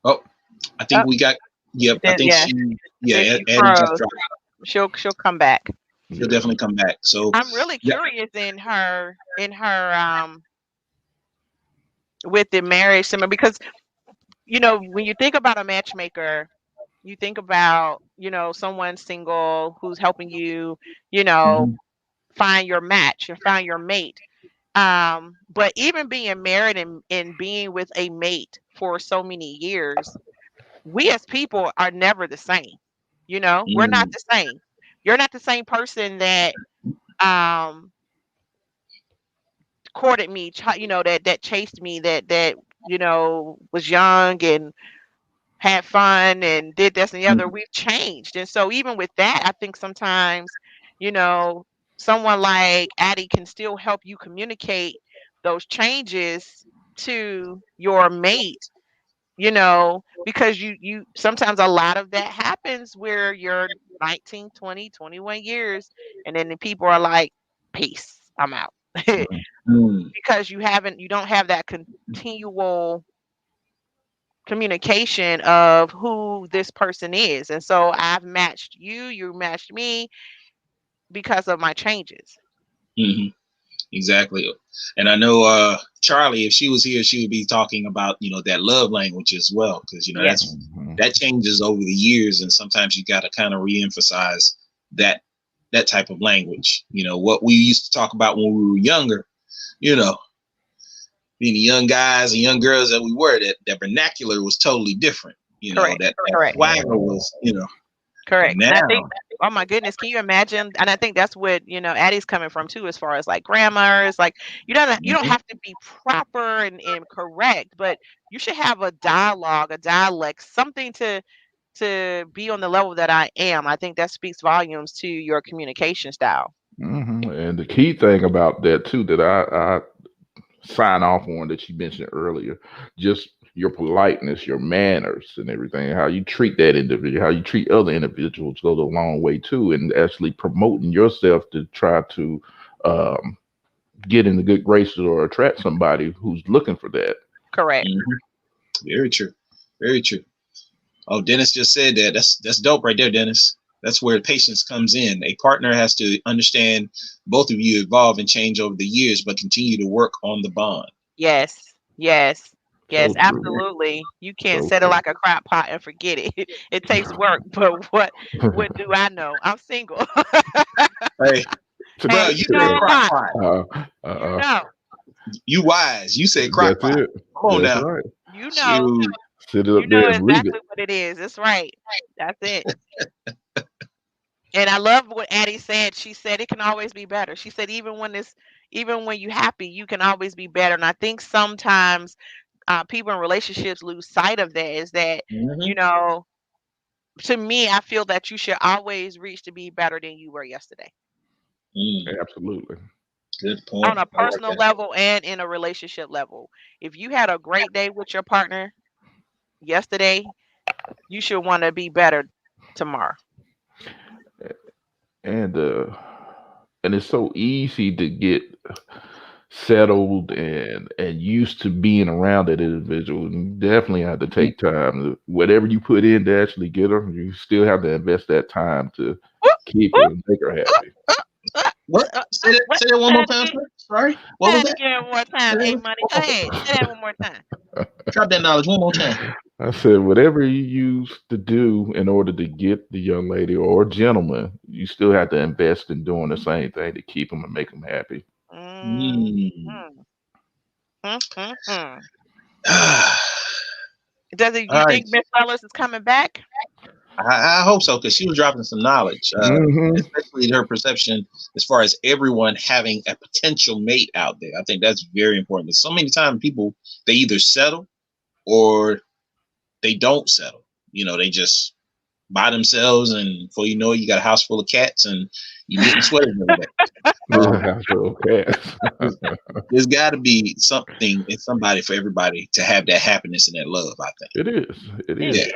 [SPEAKER 3] Oh, I think we got. Yep, I think Addie just dropped.
[SPEAKER 4] She'll come back.
[SPEAKER 3] She'll definitely come back. So
[SPEAKER 4] I'm really curious in her with the marriage similar, because when you think about a matchmaker, you think about someone single who's helping you find your match and find your mate. But even being married and being with a mate for so many years, we as people are never the same. We're not the same. You're not the same person that courted me, that chased me, that was young and had fun and did this and the other. We've changed. And so even with that, I think sometimes, someone like Addie can still help you communicate those changes to your mate, because you sometimes a lot of that happens where you're 19, 20, 21 years, and then the people are like, peace, I'm out. Because you don't have that continual communication of who this person is. And so I've matched you matched me because of my changes.
[SPEAKER 3] Exactly. And I know Charlie, if she was here, she would be talking about that love language as well, because that changes over the years, and sometimes you got to kind of reemphasize that type of language. What we used to talk about when we were younger, being the young guys and young girls that we were, that vernacular was totally different.
[SPEAKER 4] Correct.
[SPEAKER 3] That swagger was,
[SPEAKER 4] Correct.
[SPEAKER 3] Now,
[SPEAKER 4] and I think, oh my goodness, can you imagine? And I think that's what Addie's coming from too, as far as like grammar. It's like you don't have to be proper and correct, but you should have a dialogue, a dialect, something to be on the level that I am. I think that speaks volumes to your communication style.
[SPEAKER 2] And the key thing about that too, that I sign off on, that you mentioned earlier, just your politeness, your manners and everything, how you treat that individual, how you treat other individuals goes a long way too, and actually promoting yourself to try to get in the good graces or attract somebody who's looking for that.
[SPEAKER 4] Correct.
[SPEAKER 3] Very true. Very true. Oh, Dennis just said that. That's dope right there, Dennis. That's where patience comes in. A partner has to understand both of you evolve and change over the years, but continue to work on the bond.
[SPEAKER 4] Yes. Yes. Yes,
[SPEAKER 2] So true.
[SPEAKER 4] absolutely. You can't
[SPEAKER 2] So
[SPEAKER 4] set it
[SPEAKER 2] true.
[SPEAKER 4] like a crock pot and forget it. It takes work, but what do I know? I'm single.
[SPEAKER 3] Hey, bro,
[SPEAKER 4] Hey,
[SPEAKER 3] you
[SPEAKER 4] you know
[SPEAKER 3] said
[SPEAKER 4] a
[SPEAKER 3] crock
[SPEAKER 4] lot.
[SPEAKER 3] pot.
[SPEAKER 4] You know.
[SPEAKER 3] You wise. You said crock
[SPEAKER 2] That's
[SPEAKER 3] pot.
[SPEAKER 2] it.
[SPEAKER 3] Come on
[SPEAKER 2] That's
[SPEAKER 3] now.
[SPEAKER 2] right.
[SPEAKER 4] You know.
[SPEAKER 3] Shoot.
[SPEAKER 2] Sit it
[SPEAKER 4] You
[SPEAKER 2] up there
[SPEAKER 4] know
[SPEAKER 2] and leave
[SPEAKER 4] exactly
[SPEAKER 2] it.
[SPEAKER 4] what it is. It's right. That's it. And I love what Addie said. She said it can always be better. She said even when you're happy, you can always be better. And I think sometimes people in relationships lose sight of that. Is that you know, to me, I feel that you should always reach to be better than you were yesterday
[SPEAKER 2] Absolutely.
[SPEAKER 3] Good point.
[SPEAKER 4] on a
[SPEAKER 3] I like
[SPEAKER 4] personal
[SPEAKER 3] that.
[SPEAKER 4] level and in a relationship level. If you had a great day with your partner yesterday, you should want to be better tomorrow.
[SPEAKER 2] And it's so easy to get settled and used to being around that individual. And you definitely have to take time. Whatever you put in to actually get her, you still have to invest that time to keep her and make her happy.
[SPEAKER 3] What? Say that one more time, sir. Sorry. What
[SPEAKER 4] Say
[SPEAKER 3] was
[SPEAKER 4] it
[SPEAKER 3] that?
[SPEAKER 4] again one more time, A Money. Go ahead. Say that one more time.
[SPEAKER 3] Drop that knowledge one more time.
[SPEAKER 2] I said, whatever you use to do in order to get the young lady or gentleman, you still have to invest in doing the same thing to keep them and make them happy.
[SPEAKER 4] Mm,
[SPEAKER 3] Mm.
[SPEAKER 4] mm, mm, mm, mm.
[SPEAKER 3] All
[SPEAKER 4] You
[SPEAKER 3] right.
[SPEAKER 4] think Miss Sellers is coming back?
[SPEAKER 3] I hope so, because she was dropping some knowledge,
[SPEAKER 2] Hmm.
[SPEAKER 3] especially her perception as far as everyone having a potential mate out there. I think that's very important. So many times people, they either settle or they don't settle. They just by themselves, and before you know it, you got a house full of cats and you knitting sweaters every day.
[SPEAKER 2] Okay.
[SPEAKER 3] There's got to be something and somebody for everybody to have that happiness and that love, I think.
[SPEAKER 2] It is. It is.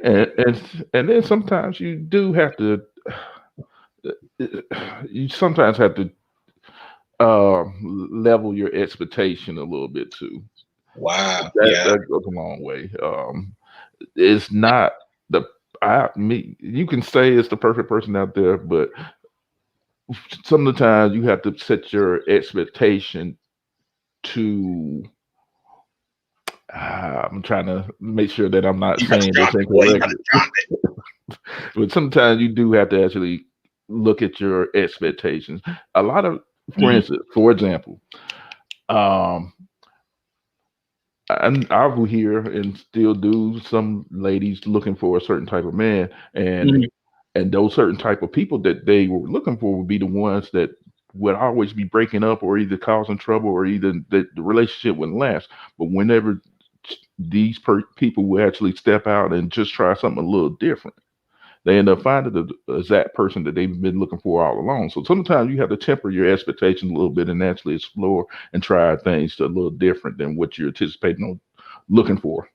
[SPEAKER 3] Yeah.
[SPEAKER 2] And then sometimes you do have to. You sometimes have to level your expectation a little bit too.
[SPEAKER 3] Wow.
[SPEAKER 2] That
[SPEAKER 3] Yeah.
[SPEAKER 2] that goes a long way. It's not the you can say it's the perfect person out there, but some of the times you have to set your expectation to I'm trying to make sure that I'm not
[SPEAKER 3] You got to
[SPEAKER 2] saying this
[SPEAKER 3] drop it, boy. You got
[SPEAKER 2] incorrectly.
[SPEAKER 3] to drop it.
[SPEAKER 2] But sometimes you do have to actually look at your expectations. A lot of, for example, um, I will hear and still do some ladies looking for a certain type of man,
[SPEAKER 3] Mhm.
[SPEAKER 2] and those certain type of people that they were looking for would be the ones that would always be breaking up or either causing trouble or either the relationship wouldn't last. But whenever these people will actually step out and just try something a little different, they end up finding the exact person that they've been looking for all along. So sometimes you have to temper your expectations a little bit and actually explore and try things a little different than what you're anticipating on looking for.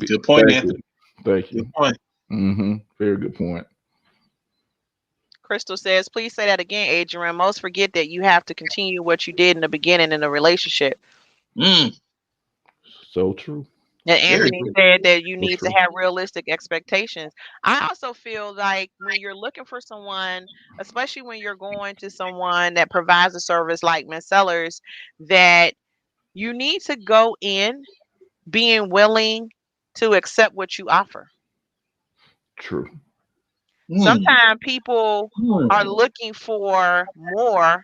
[SPEAKER 3] Good point,
[SPEAKER 2] Thank
[SPEAKER 3] Anthony.
[SPEAKER 2] you. Thank
[SPEAKER 3] Good
[SPEAKER 2] you.
[SPEAKER 3] point.
[SPEAKER 2] Very good point.
[SPEAKER 4] Crystal says, please say that again, Adrian. Most forget that you have to continue what you did in the beginning in a relationship.
[SPEAKER 3] Mm.
[SPEAKER 2] So true.
[SPEAKER 4] And
[SPEAKER 3] Very
[SPEAKER 4] Anthony
[SPEAKER 3] good.
[SPEAKER 4] said that you
[SPEAKER 2] So
[SPEAKER 4] need to
[SPEAKER 2] true.
[SPEAKER 4] have realistic expectations. I also feel like when you're looking for someone, especially when you're going to someone that provides a service like Miss Sellers, that you need to go in being willing to accept what you offer.
[SPEAKER 2] True.
[SPEAKER 3] Mm.
[SPEAKER 4] Sometimes people are
[SPEAKER 3] Mm.
[SPEAKER 4] looking for more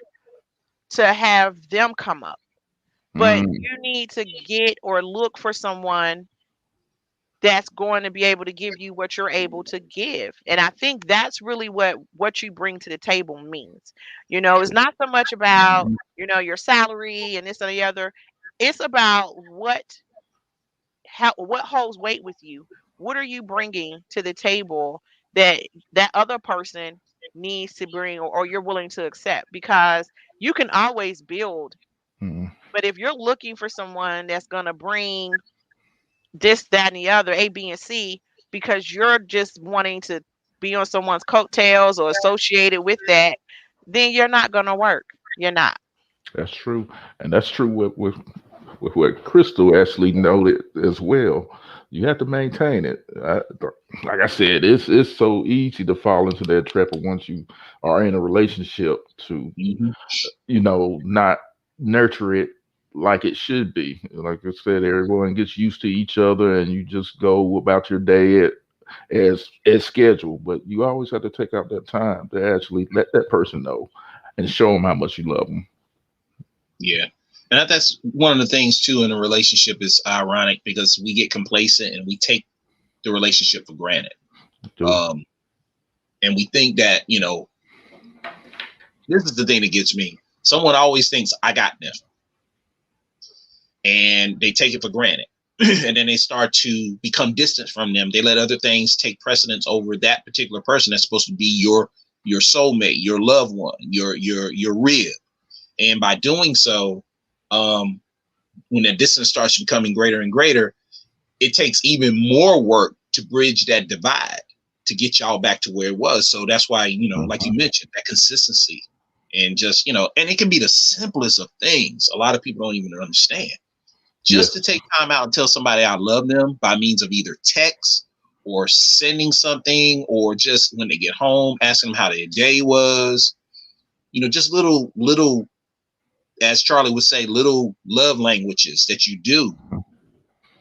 [SPEAKER 4] to have them come up, but
[SPEAKER 2] Mm,
[SPEAKER 4] you need to get or look for someone that's going to be able to give you what you're able to give. And I think that's really what you bring to the table means. It's
[SPEAKER 2] true.
[SPEAKER 4] not so much about, your salary and this and the other. It's about what holds weight with you. What are you bringing to the table that that other person needs to bring or you're willing to accept? Because you can always build,
[SPEAKER 2] Mm,
[SPEAKER 4] but if you're looking for someone that's going to bring this, that, and the other, A, B, and C, because you're just wanting to be on someone's coattails or associated with that, then you're not going to work. You're not.
[SPEAKER 2] that's true. And that's true with with what Crystal actually noted as well. You have to maintain it. Like I said, it's so easy to fall into that trap of once you are in a relationship to,
[SPEAKER 3] Mm-hmm.
[SPEAKER 2] not nurture it like it should be. Like I said, everyone gets used to each other, and you just go about your day as scheduled. But you always have to take out that time to actually let that person know and show them how much you love them.
[SPEAKER 3] Yeah. And that's one of the things too in a relationship is ironic because we get complacent and we take the relationship for granted. And we think that, this is the thing that gets me. Someone always thinks I got them and they take it for granted. And then they start to become distant from them. They let other things take precedence over that particular person that's supposed to be your soulmate, your loved one, your rib. And by doing so, when that distance starts becoming greater and greater, it takes even more work to bridge that divide to get y'all back to where it was. So that's why, like you mentioned, that consistency and just, and it can be the simplest of things. A lot of people don't even understand. Just to take time out and tell somebody I love them by means of either text or sending something, or just when they get home, asking them how their day was, just little, as Charlie would say, little love languages that you do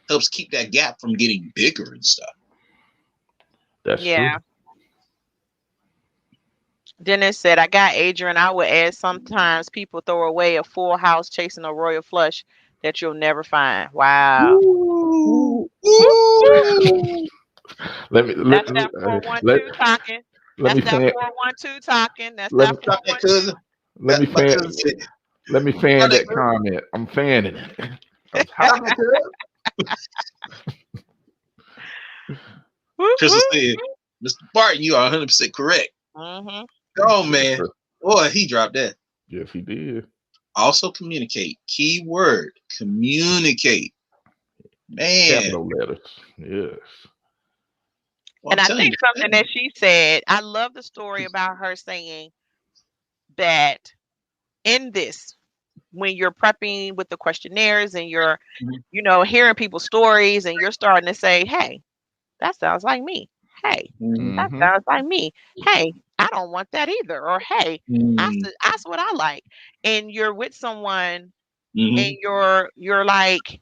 [SPEAKER 3] helps keep that gap from getting bigger and stuff.
[SPEAKER 2] That's true.
[SPEAKER 4] Dennis said, I got Adrian. I would add sometimes people throw away a full house chasing a royal flush that you'll never find. Wow.
[SPEAKER 3] Ooh.
[SPEAKER 4] That's that 412 talking. That's that 412 talking. That's that 412.
[SPEAKER 2] Let me fan that comment. I'm fanning it.
[SPEAKER 3] Crystal said, Mr. Barton, you are 100% correct.
[SPEAKER 4] Mm-hmm.
[SPEAKER 3] Oh, man. Boy, he dropped that.
[SPEAKER 2] Yes, he did.
[SPEAKER 3] Also communicate. Key word, communicate. Man.
[SPEAKER 2] Capital letters. Yes.
[SPEAKER 3] Well,
[SPEAKER 4] and I think something that she said, I love the story about her saying that in this, when you're prepping with the questionnaires and you're, hearing people's stories and you're starting to say, hey, that sounds like me. Hey, that sounds like me. Hey, I don't want that either. Or, hey, that's what I like. And you're with someone and you're like,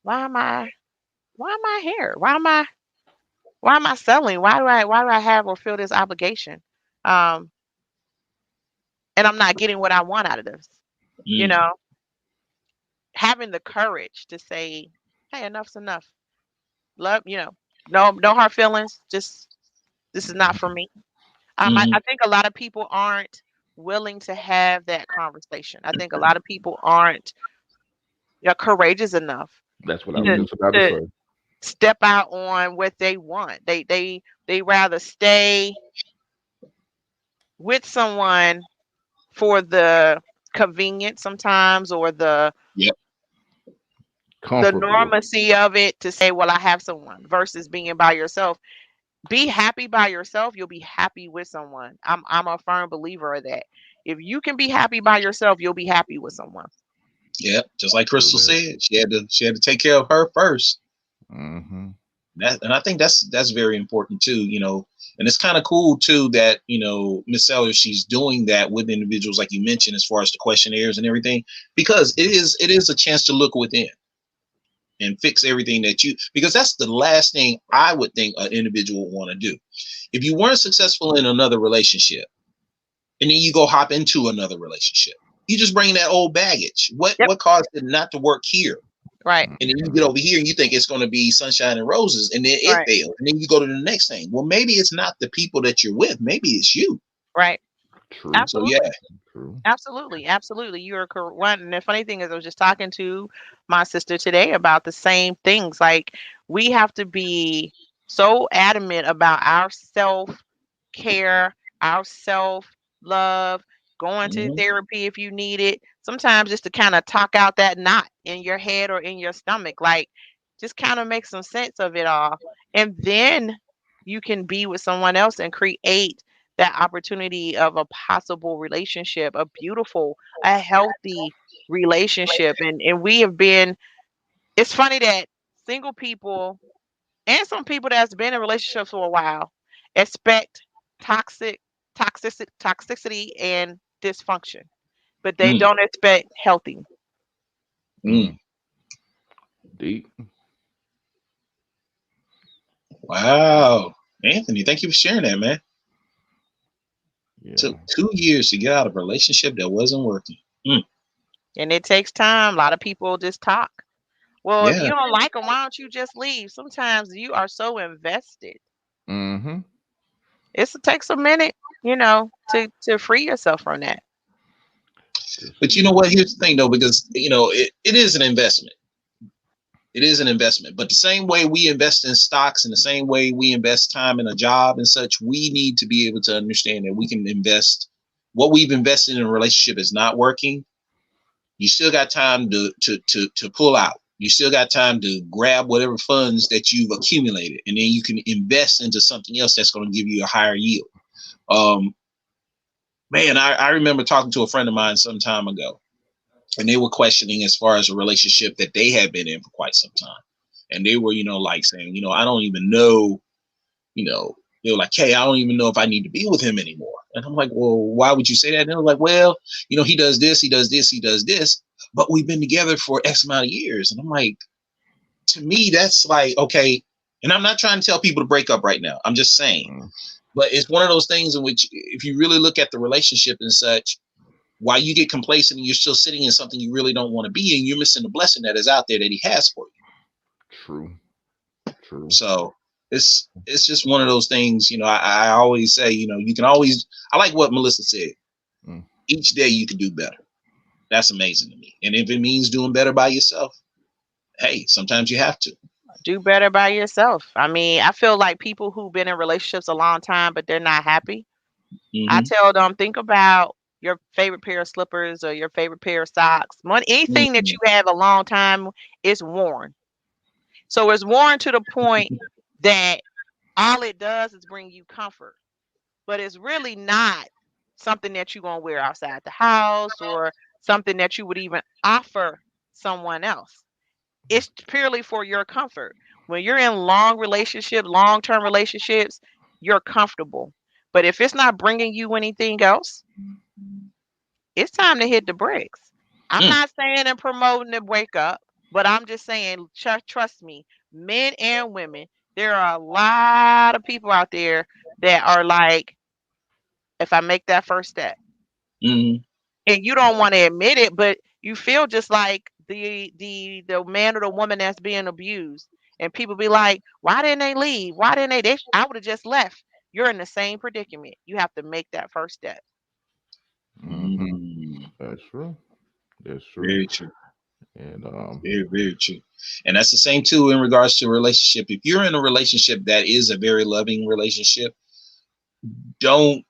[SPEAKER 4] why am I here? Why am I selling? Why do I have or feel this obligation? And I'm not getting what I want out of this. Having the courage to say, hey, enough's enough. Love, no hard feelings. Just, this is not for me. I think a lot of people aren't willing to have that conversation. I think a lot of people aren't courageous enough.
[SPEAKER 2] That's what I was just about to say.
[SPEAKER 4] Step out on what they want. They rather stay with someone for the convenience sometimes, or the normalcy of it, to say, well, I have someone, versus being by yourself. Be happy by yourself. You'll be happy with someone. I'm a firm believer of that. If you can be happy by yourself, you'll be happy with someone.
[SPEAKER 3] Yeah, just like Crystal said, she had to take care of her first. And I think that's very important too. And it's kind of cool too that Miss Sellers, she's doing that with individuals like you mentioned, as far as the questionnaires and everything, because it is a chance to look within and fix everything because that's the last thing I would think an individual would want to do. If you weren't successful in another relationship and then you go hop into another relationship, you just bring that old baggage. What caused it not to work here?
[SPEAKER 4] Right.
[SPEAKER 3] And then you get over here and you think it's going to be sunshine and roses, and then it fails. And then you go to the next thing. Well, maybe it's not the people that you're with. Maybe it's you.
[SPEAKER 4] Right.
[SPEAKER 2] True.
[SPEAKER 4] Absolutely.
[SPEAKER 3] So, yeah.
[SPEAKER 2] True.
[SPEAKER 4] Absolutely. You are correct. One, and the funny thing is, I was just talking to my sister today about the same things. Like, we have to be so adamant about our self-care, our self-love, going to therapy if you need it. Sometimes just to kind of talk out that knot in your head or in your stomach, like, just kind of make some sense of it all. And then you can be with someone else and create that opportunity of a possible relationship, a beautiful, a healthy relationship. And we have been, it's funny that single people and some people that's been in relationships for a while expect toxicity and dysfunction, but they
[SPEAKER 3] Mm,
[SPEAKER 4] don't expect healthy.
[SPEAKER 3] mm.
[SPEAKER 2] Deep.
[SPEAKER 3] Wow. Anthony, thank you for sharing that, man.
[SPEAKER 2] Yeah.
[SPEAKER 3] Took 2 years to get out of a relationship that wasn't working.
[SPEAKER 4] And it takes time. A lot of people just talk. Well, if
[SPEAKER 3] Yeah.
[SPEAKER 4] you don't like them, why don't you just leave? Sometimes you are so invested.
[SPEAKER 2] Mm-hmm.
[SPEAKER 4] It takes a minute, to free yourself from that.
[SPEAKER 3] But you know what? Here's the thing, though, because, it is an investment. It is an investment. But the same way we invest in stocks and the same way we invest time in a job and such, we need to be able to understand that we can invest what we've invested in a relationship is not working. You still got time to pull out. You still got time to grab whatever funds that you've accumulated, and then you can invest into something else that's going to give you a higher yield. Man, I remember talking to a friend of mine some time ago, and they were questioning as far as a relationship that they had been in for quite some time. And they were, like saying, I don't even know, they were like, hey, I don't even know if I need to be with him anymore. And I'm like, well, why would you say that? And they were like, well, he does this, he does this, he does this, but we've been together for X amount of years. And I'm like, to me, that's like, okay. And I'm not trying to tell people to break up right now. I'm just saying, but it's one of those things in which if you really look at the relationship and such, why you get complacent and you're still sitting in something you really don't want to be in, you're missing the blessing that is out there that he has for you.
[SPEAKER 2] True.
[SPEAKER 3] So it's just one of those things, I always say, you can always, I like what Melissa said. Each day you can do better. That's amazing to me. And if it means doing better by yourself, hey, sometimes you have to.
[SPEAKER 4] Do better by yourself. I mean, I feel like people who've been in relationships a long time, but they're not happy. I tell them, think about your favorite pair of slippers or your favorite pair of socks. Anything that you have a long time is worn. So it's worn to the point that all it does is bring you comfort, but it's really not something that you're going to wear outside the house or something that you would even offer someone else. It's purely for your comfort. When you're in long-term relationships, you're comfortable. But if it's not bringing you anything else, it's time to hit the bricks. I'm not saying and promoting to wake up, but I'm just saying, trust me, men and women, there are a lot of people out there that are like, if I make that first step, and you don't want to admit it, but you feel just like the man or the woman that's being abused, and people be like, why didn't they leave? Why didn't they? I would have just left. You're in the same predicament. You have to make that first step.
[SPEAKER 2] That's true.
[SPEAKER 3] Very true.
[SPEAKER 2] And
[SPEAKER 3] very, very true. And that's the same too in regards to a relationship. If you're in a relationship that is a very loving relationship, don't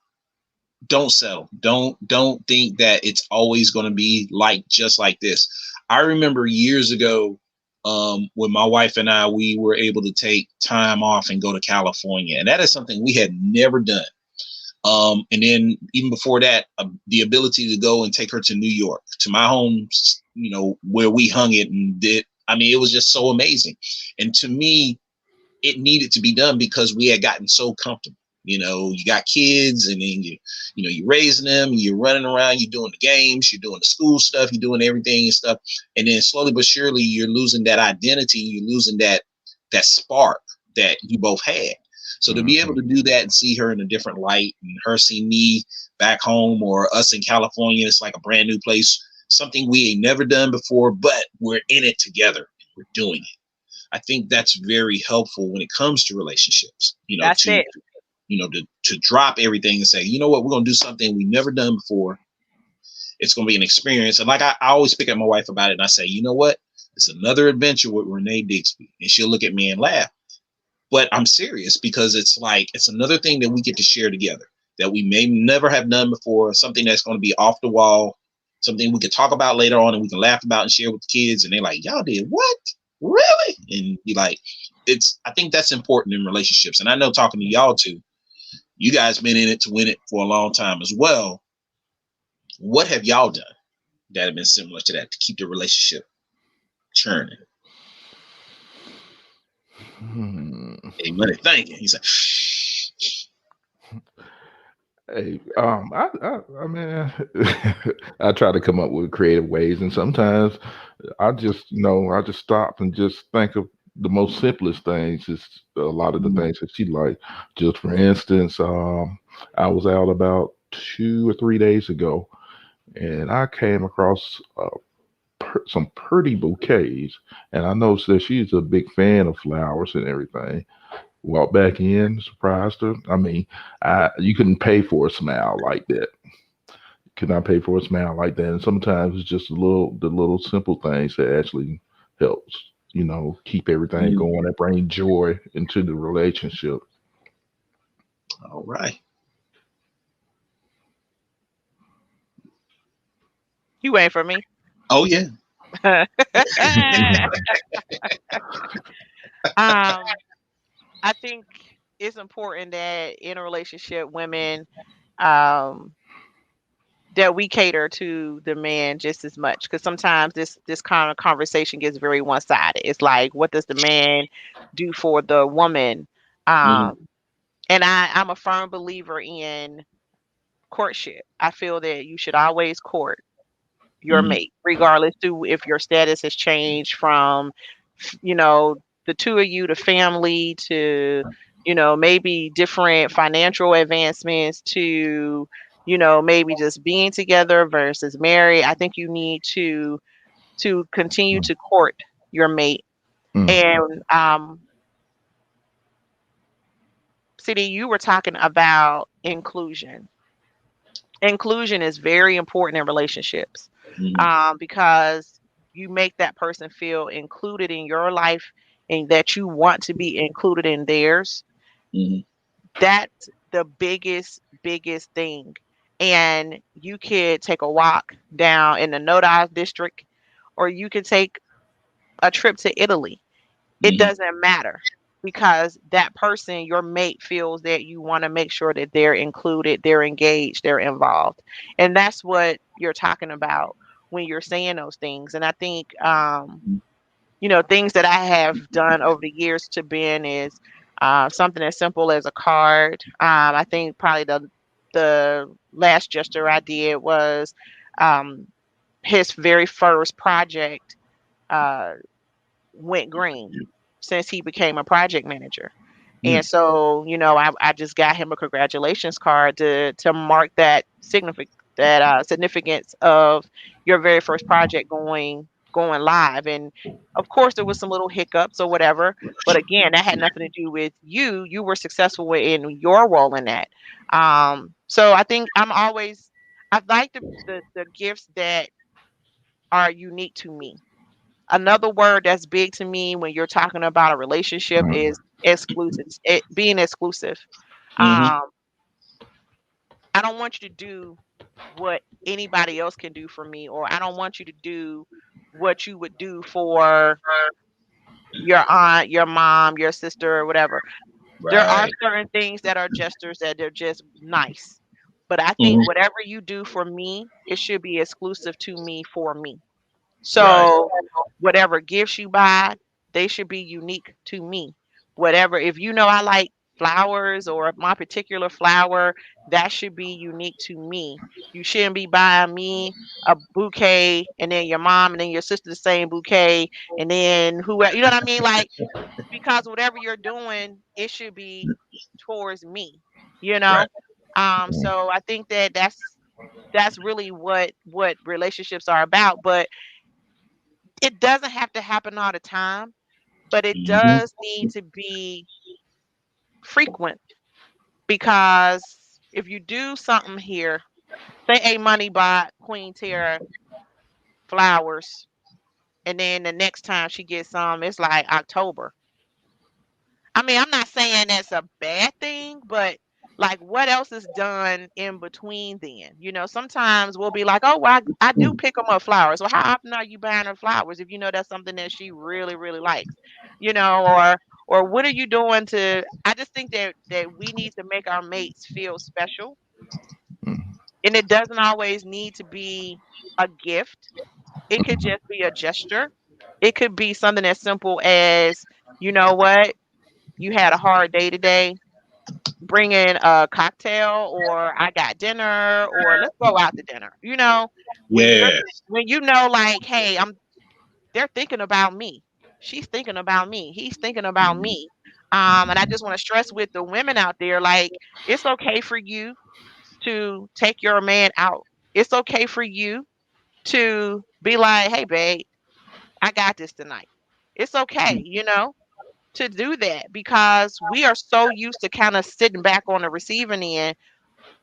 [SPEAKER 3] settle. Don't think that it's always going to be just like this. I remember years ago, when my wife and I, we were able to take time off and go to California, and that is something we had never done. And then even before that, the ability to go and take her to New York, to my home, where we hung it and did. I mean, it was just so amazing. And to me, it needed to be done because we had gotten so comfortable. You got kids, and then you're raising them, you're running around, you're doing the games, you're doing the school stuff, you're doing everything and stuff. And then slowly but surely, you're losing that identity, you're losing that spark that you both had. So to be able to do that and see her in a different light, and her see me back home or us in California, it's like a brand new place, something we ain't never done before, but we're in it together. We're doing it. I think that's very helpful when it comes to relationships,
[SPEAKER 4] That's it.
[SPEAKER 3] To drop everything and say, you know what, we're going to do something we've never done before. It's going to be an experience. And like I always pick up my wife about it, and I say, you know what, it's another adventure with Renee Dixby. And she'll look at me and laugh. But I'm serious, because it's another thing that we get to share together that we may never have done before, something that's going to be off the wall, something we could talk about later on and we can laugh about and share with the kids. And they're like, y'all did what? Really? And be like, I think that's important in relationships. And I know, talking to y'all too, You guys been in it to win it for a long time as well. What have y'all done that have been similar to that to keep the relationship churning? Hey, money thinking. He's like,
[SPEAKER 2] Hey, I mean, I try to come up with creative ways, and sometimes I just stop and just think of the most simplest things. Just a lot of the things that she like. Just for instance, I was out about 2 or 3 days ago, and I came across some pretty bouquets, and I noticed that she's a big fan of flowers and everything. Walked back in, surprised her. I mean, you couldn't pay for a smile like that. Could not pay for a smile like that. And sometimes it's just the little simple things that actually helps, keep everything going and bring joy into the relationship.
[SPEAKER 3] all right.
[SPEAKER 4] You waiting for me?
[SPEAKER 3] Oh yeah.
[SPEAKER 4] I think it's important that in a relationship, women, um, that we cater to the man just as much, because sometimes this kind of conversation gets very one sided. It's like, what does the man do for the woman?
[SPEAKER 3] Mhm.
[SPEAKER 4] Um, and I'm a firm believer in courtship. I feel that you should always court your
[SPEAKER 3] Mhm.
[SPEAKER 4] mate, regardless to if your status has changed from, you know, the two of you to family to, maybe different financial advancements to, maybe just being together versus married. I think you need to continue to court your mate.
[SPEAKER 2] Mm,
[SPEAKER 4] And CD, you were talking about inclusion. Inclusion is very important in relationships,
[SPEAKER 3] Mhm.
[SPEAKER 4] because you make that person feel included in your life and that you want to be included in theirs.
[SPEAKER 3] Mhm.
[SPEAKER 4] That's the biggest thing. And you could take a walk down in the Nodal district, or you could take a trip to Italy. It
[SPEAKER 3] Mhm.
[SPEAKER 4] doesn't matter, because that person, your mate, feels that you want to make sure that they're included, they're engaged, they're involved. And that's what you're talking about when you're saying those things. And I think, things that I have done over the years to Ben is something as simple as a card. I think probably the last gesture I did was um, his very first project uh, went green since he became a project manager. And
[SPEAKER 3] Mhm.
[SPEAKER 4] so, I just got him a congratulations card to mark that significance of your very first project going live. And of course, there was some little hiccups or whatever, but again, that had nothing to do with you. You were successful in your role in that. So I think I like the gifts that are unique to me. Another word that's big to me when you're talking about a relationship
[SPEAKER 2] mm,
[SPEAKER 4] is exclusive. Being exclusive.
[SPEAKER 3] Mhm.
[SPEAKER 4] Um, I don't want you to do what anybody else can do for me, or I don't want you to do what you would do for your aunt, your mom, your sister, or whatever. There are
[SPEAKER 3] Right.
[SPEAKER 4] certain things that are gestures that they're just nice. But I think
[SPEAKER 3] Mhm.
[SPEAKER 4] whatever you do for me, it should be exclusive to me for me.
[SPEAKER 3] Right.
[SPEAKER 4] So whatever gifts you buy, they should be unique to me. Whatever, if I like flowers or my particular flower, that should be unique to me. You shouldn't be buying me a bouquet and then your mom and then your sister the same bouquet and then whoever, you know what I mean? Like, because whatever you're doing, it should be towards me, you
[SPEAKER 3] Right.
[SPEAKER 4] know?
[SPEAKER 2] mm,
[SPEAKER 4] So I think that that's really what relationships are about. But it doesn't have to happen all the time, but it
[SPEAKER 3] Mhm.
[SPEAKER 4] does need to be frequent, because if you do something here, say A Money bought Queen Tara flowers, and then the next time she gets some, it's like October. I mean, I'm not saying that's a bad thing, but like, what else is done in between then? Sometimes we'll be like, oh, well, I do pick them up flowers. Well, how often are you buying her flowers if you know that's something that she really, really likes? Or or what are you doing to? I just think that we need to make our mates feel special,
[SPEAKER 2] Mm.
[SPEAKER 4] and it doesn't always need to be a gift. It could just be a gesture. It could be something as simple as, you know what, you had a hard day today. Bring in a cocktail, or I got dinner, or let's go out to dinner.
[SPEAKER 3] Yeah.
[SPEAKER 4] When you know, like, hey, they're thinking about me. She's thinking about me. He's thinking about me. And I just want to stress with the women out there, like, it's okay for you to take your man out. It's okay for you to be like, hey, babe, I got this tonight. It's okay, to do that, because we are so used to kind of sitting back on the receiving end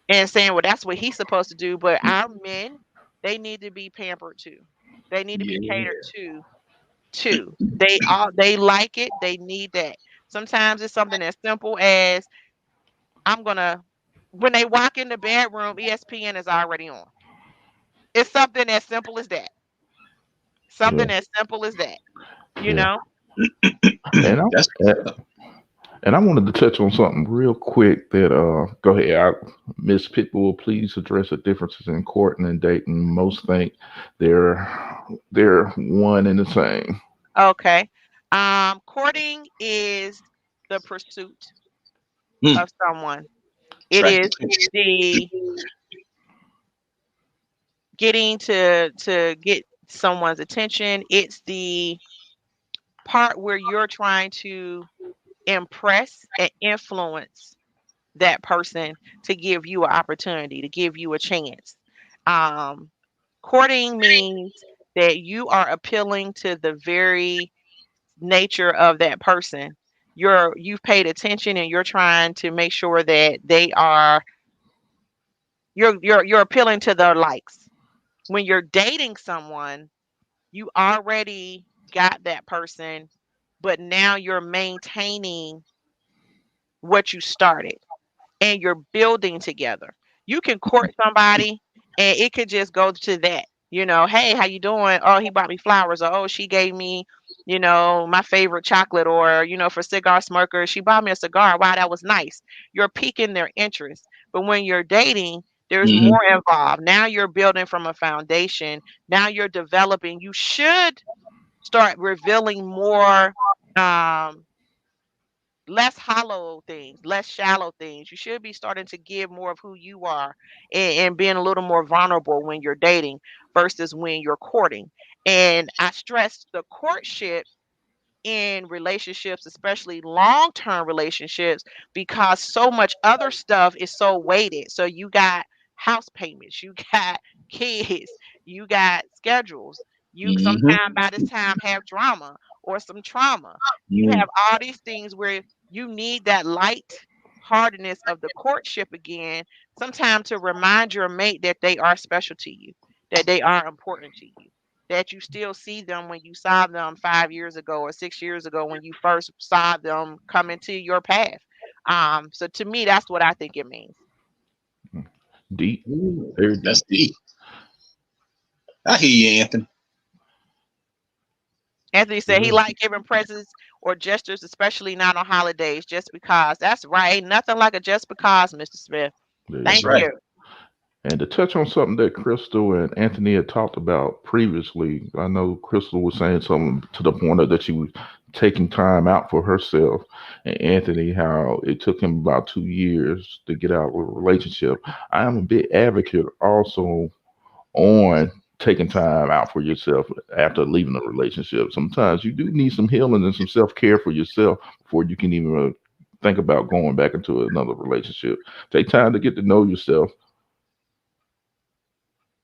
[SPEAKER 4] and saying, well, that's what he's supposed to do. But our men, they need to be pampered too. They need to be
[SPEAKER 3] Yeah.
[SPEAKER 4] catered to too. They like it. They need that. Sometimes it's something as simple as, I'm gonna when they walk in the bedroom, ESPN is already on. It's something as simple as that.
[SPEAKER 2] Yeah,
[SPEAKER 4] Something as simple as that. You
[SPEAKER 2] yeah.
[SPEAKER 4] know?
[SPEAKER 2] And
[SPEAKER 3] That's
[SPEAKER 2] I wanted to touch on something real quick that go ahead, Miss Pitbull, please address the differences in courting and dating. Most think they're one and the same.
[SPEAKER 4] Okay. Courting is the pursuit
[SPEAKER 3] mm,
[SPEAKER 4] of someone. It
[SPEAKER 3] track
[SPEAKER 4] is
[SPEAKER 3] attention.
[SPEAKER 4] the getting to get someone's attention. It's the part where you're trying to impress and influence that person to give you an opportunity, to give you a chance. Um, Courting means that you are appealing to the very nature of that person. You've paid attention, and you're trying to make sure that you're appealing to their likes. When you're dating someone, you already got that person, but now you're maintaining what you started, and you're building together. You can court somebody, and it could just go to that. Hey, how you doing? Oh, he bought me flowers, or oh, she gave me, my favorite chocolate, or for cigar smokers, she bought me a cigar. Wow, that was nice. You're piquing their interest. But when you're dating, there's
[SPEAKER 3] Hmm.
[SPEAKER 4] more involved. Now you're building from a foundation. Now you're developing. You should start revealing more, um less hollow things, less shallow things. You should be starting to give more of who you are, and being a little more vulnerable when you're dating versus when you're courting. And I stress the courtship in relationships, especially long-term relationships, because so much other stuff is so weighted. So you got house payments, you got kids, you got schedules. You
[SPEAKER 3] Hmm.
[SPEAKER 4] sometimes by this time have drama or some trauma. You
[SPEAKER 3] Mm.
[SPEAKER 4] have all these things where you need that light hardness of the courtship again, sometimes to remind your mate that they are special to you, that they are important to you, that you still see them when you saw them 5 years ago or 6 years ago when you first saw them come into your path. So to me, that's what I think it means.
[SPEAKER 2] Deep,
[SPEAKER 3] Mm.
[SPEAKER 2] very
[SPEAKER 3] That's
[SPEAKER 2] deep.
[SPEAKER 3] deep. I hear you, Anthony.
[SPEAKER 4] Anthony said he
[SPEAKER 2] Yeah,
[SPEAKER 4] liked giving presents or gestures, especially not on holidays, just because. That's right. Ain't nothing like a just because, Mr. Smith.
[SPEAKER 2] there you
[SPEAKER 3] That's
[SPEAKER 4] Thank
[SPEAKER 2] go.
[SPEAKER 3] right.
[SPEAKER 4] you.
[SPEAKER 2] And to touch on something that Crystal and Anthony had talked about previously, I know Crystal was saying something to the point of that she was taking time out for herself, and Anthony, how it took him about 2 years to get out of a relationship. I am a big advocate also on taking time out for yourself after leaving a relationship. Sometimes you do need some healing and some self care for yourself before you can even think about going back into another relationship. Take time to get to know yourself.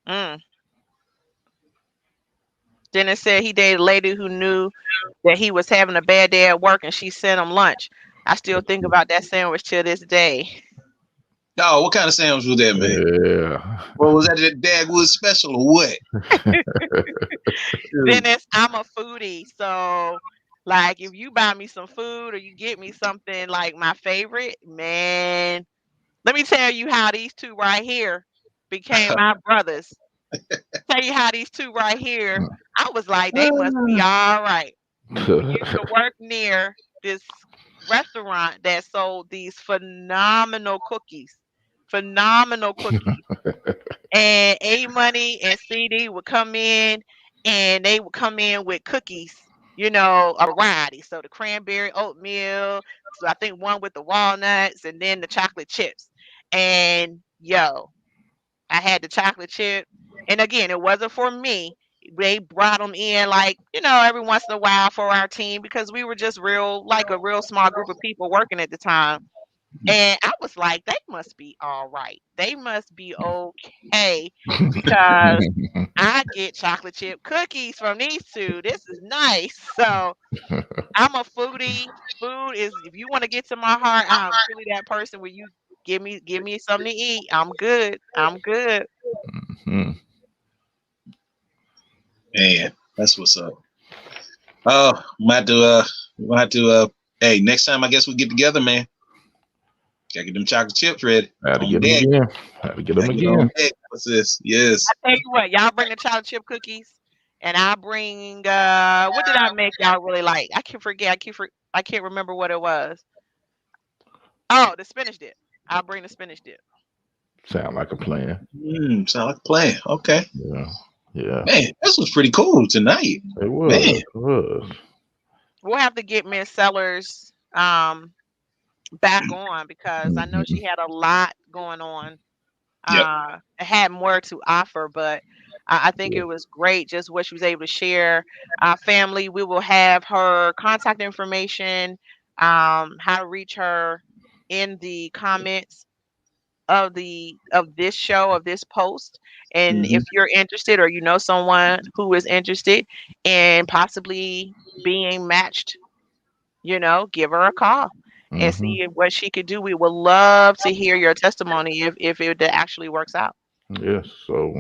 [SPEAKER 4] Mm. Dennis said he dated a lady who knew that he was having a bad day at work, and she sent him lunch. I still think about that sandwich to this day.
[SPEAKER 3] Oh, what kind of sandwich was that, man?
[SPEAKER 2] Yeah.
[SPEAKER 3] Well, was that the Dagwood special or what? Mm.
[SPEAKER 4] Dennis, I'm a foodie, so like if you buy me some food or you get me something like my favorite, man, let me tell you how these two right here became my brothers. Tell you how these two right here, I was like, they must be all right. We used to work near this restaurant that sold these phenomenal cookies. Phenomenal cookies. And A Money and CD would come in, and they would come in with cookies, a variety. So the cranberry oatmeal, so I think one with the walnuts, and then the chocolate chips. And I had the chocolate chip. And again, it wasn't for me. They brought them in like, every once in a while for our team because we were just like a real small group of people working at the time. And I was like, they must be all right. They must be okay because I get chocolate chip cookies from these two. This is nice. So I'm a foodie. Food is, if you want to get to my heart, I'm truly that person where you give me something to eat. I'm good. I'm good.
[SPEAKER 2] Mhm.
[SPEAKER 3] Man, that's what's up. Oh, we'll have to hey, next time I guess we get together, man. Gotta get them chocolate chips ready.
[SPEAKER 2] Had to
[SPEAKER 3] On
[SPEAKER 2] get them
[SPEAKER 3] deck.
[SPEAKER 2] again. Had to get them
[SPEAKER 3] Gotta get on
[SPEAKER 2] again.
[SPEAKER 3] deck. What's this? Yes.
[SPEAKER 4] I tell you what, y'all bring the chocolate chip cookies, and I bring what did I make y'all really like? I can forget. I can't remember what it was. Oh, the spinach dip. I'll bring the spinach dip.
[SPEAKER 2] Sound like a plan.
[SPEAKER 3] Sound like a plan. Okay.
[SPEAKER 2] Yeah. Yeah.
[SPEAKER 3] Man, this was pretty cool tonight.
[SPEAKER 2] It was.
[SPEAKER 3] Man.
[SPEAKER 2] It was.
[SPEAKER 4] We'll have to get Miss Sellers back on because I know she had a lot going on.
[SPEAKER 3] Yep.
[SPEAKER 4] Had more to offer, but I think it was great just what she was able to share. Family, we will have her contact information, how to reach her in the comments of this show, of this post. And if you're interested or you know someone who is interested in possibly being matched, give her a call and see what she could do. We would love to hear your testimony if it actually works out.
[SPEAKER 2] Yes. So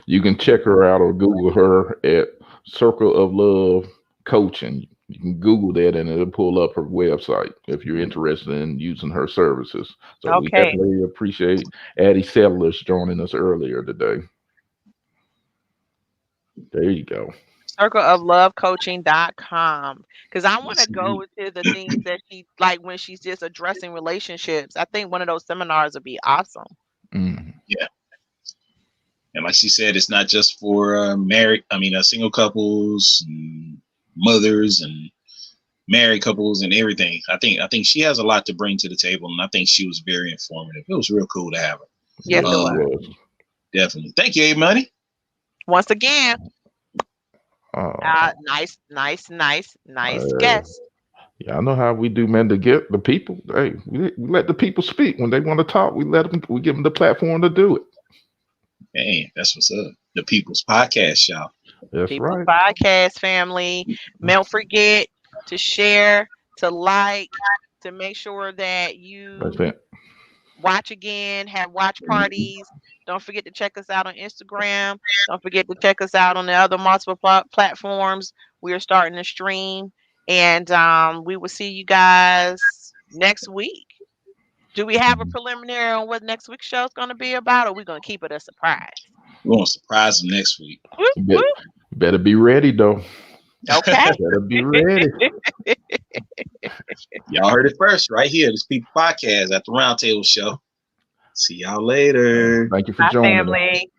[SPEAKER 2] you can check her out or Google her at Circle of Love Coaching. You can Google that and it'll pull up her website if you're interested in using her services. So we
[SPEAKER 4] Okay.
[SPEAKER 2] definitely appreciate Addie Sellers joining us earlier today. There you go.
[SPEAKER 4] Circleoflovecoaching.com. Because I want
[SPEAKER 3] Yes,
[SPEAKER 4] to go to the things that she like when she's just addressing relationships. I think one of those seminars would be awesome.
[SPEAKER 3] Yeah. And like she said, it's not just for single couples, and mothers, and married couples, and everything. I think she has a lot to bring to the table, and I think she was very informative. It was real cool to have her.
[SPEAKER 4] Yes, it was.
[SPEAKER 3] Definitely. Thank you, A-Money.
[SPEAKER 4] Once again, nice guest.
[SPEAKER 2] Yeah, I know how we do, man. To get the people, hey, we let the people speak when they want to talk. We give them the platform to do it.
[SPEAKER 3] Man, that's what's up. The People's Podcast, y'all.
[SPEAKER 2] That's
[SPEAKER 4] People's
[SPEAKER 2] right.
[SPEAKER 4] Podcast family. Don't forget to share, to like, to make sure that you watch again, have watch parties. Don't forget to check us out on Instagram. Don't forget to check us out on the other multiple platforms. We are starting to stream, and we will see you guys next week. Do we have a preliminary on what next week's show is going to be about, or are we going to keep it a surprise?
[SPEAKER 3] We're going to surprise them next week.
[SPEAKER 2] Better be ready, though.
[SPEAKER 4] Okay.
[SPEAKER 2] Better be ready.
[SPEAKER 3] Y'all heard it first right here. This People Podcast at the Roundtable Show. See y'all later.
[SPEAKER 2] Thank you for joining us.
[SPEAKER 4] Family.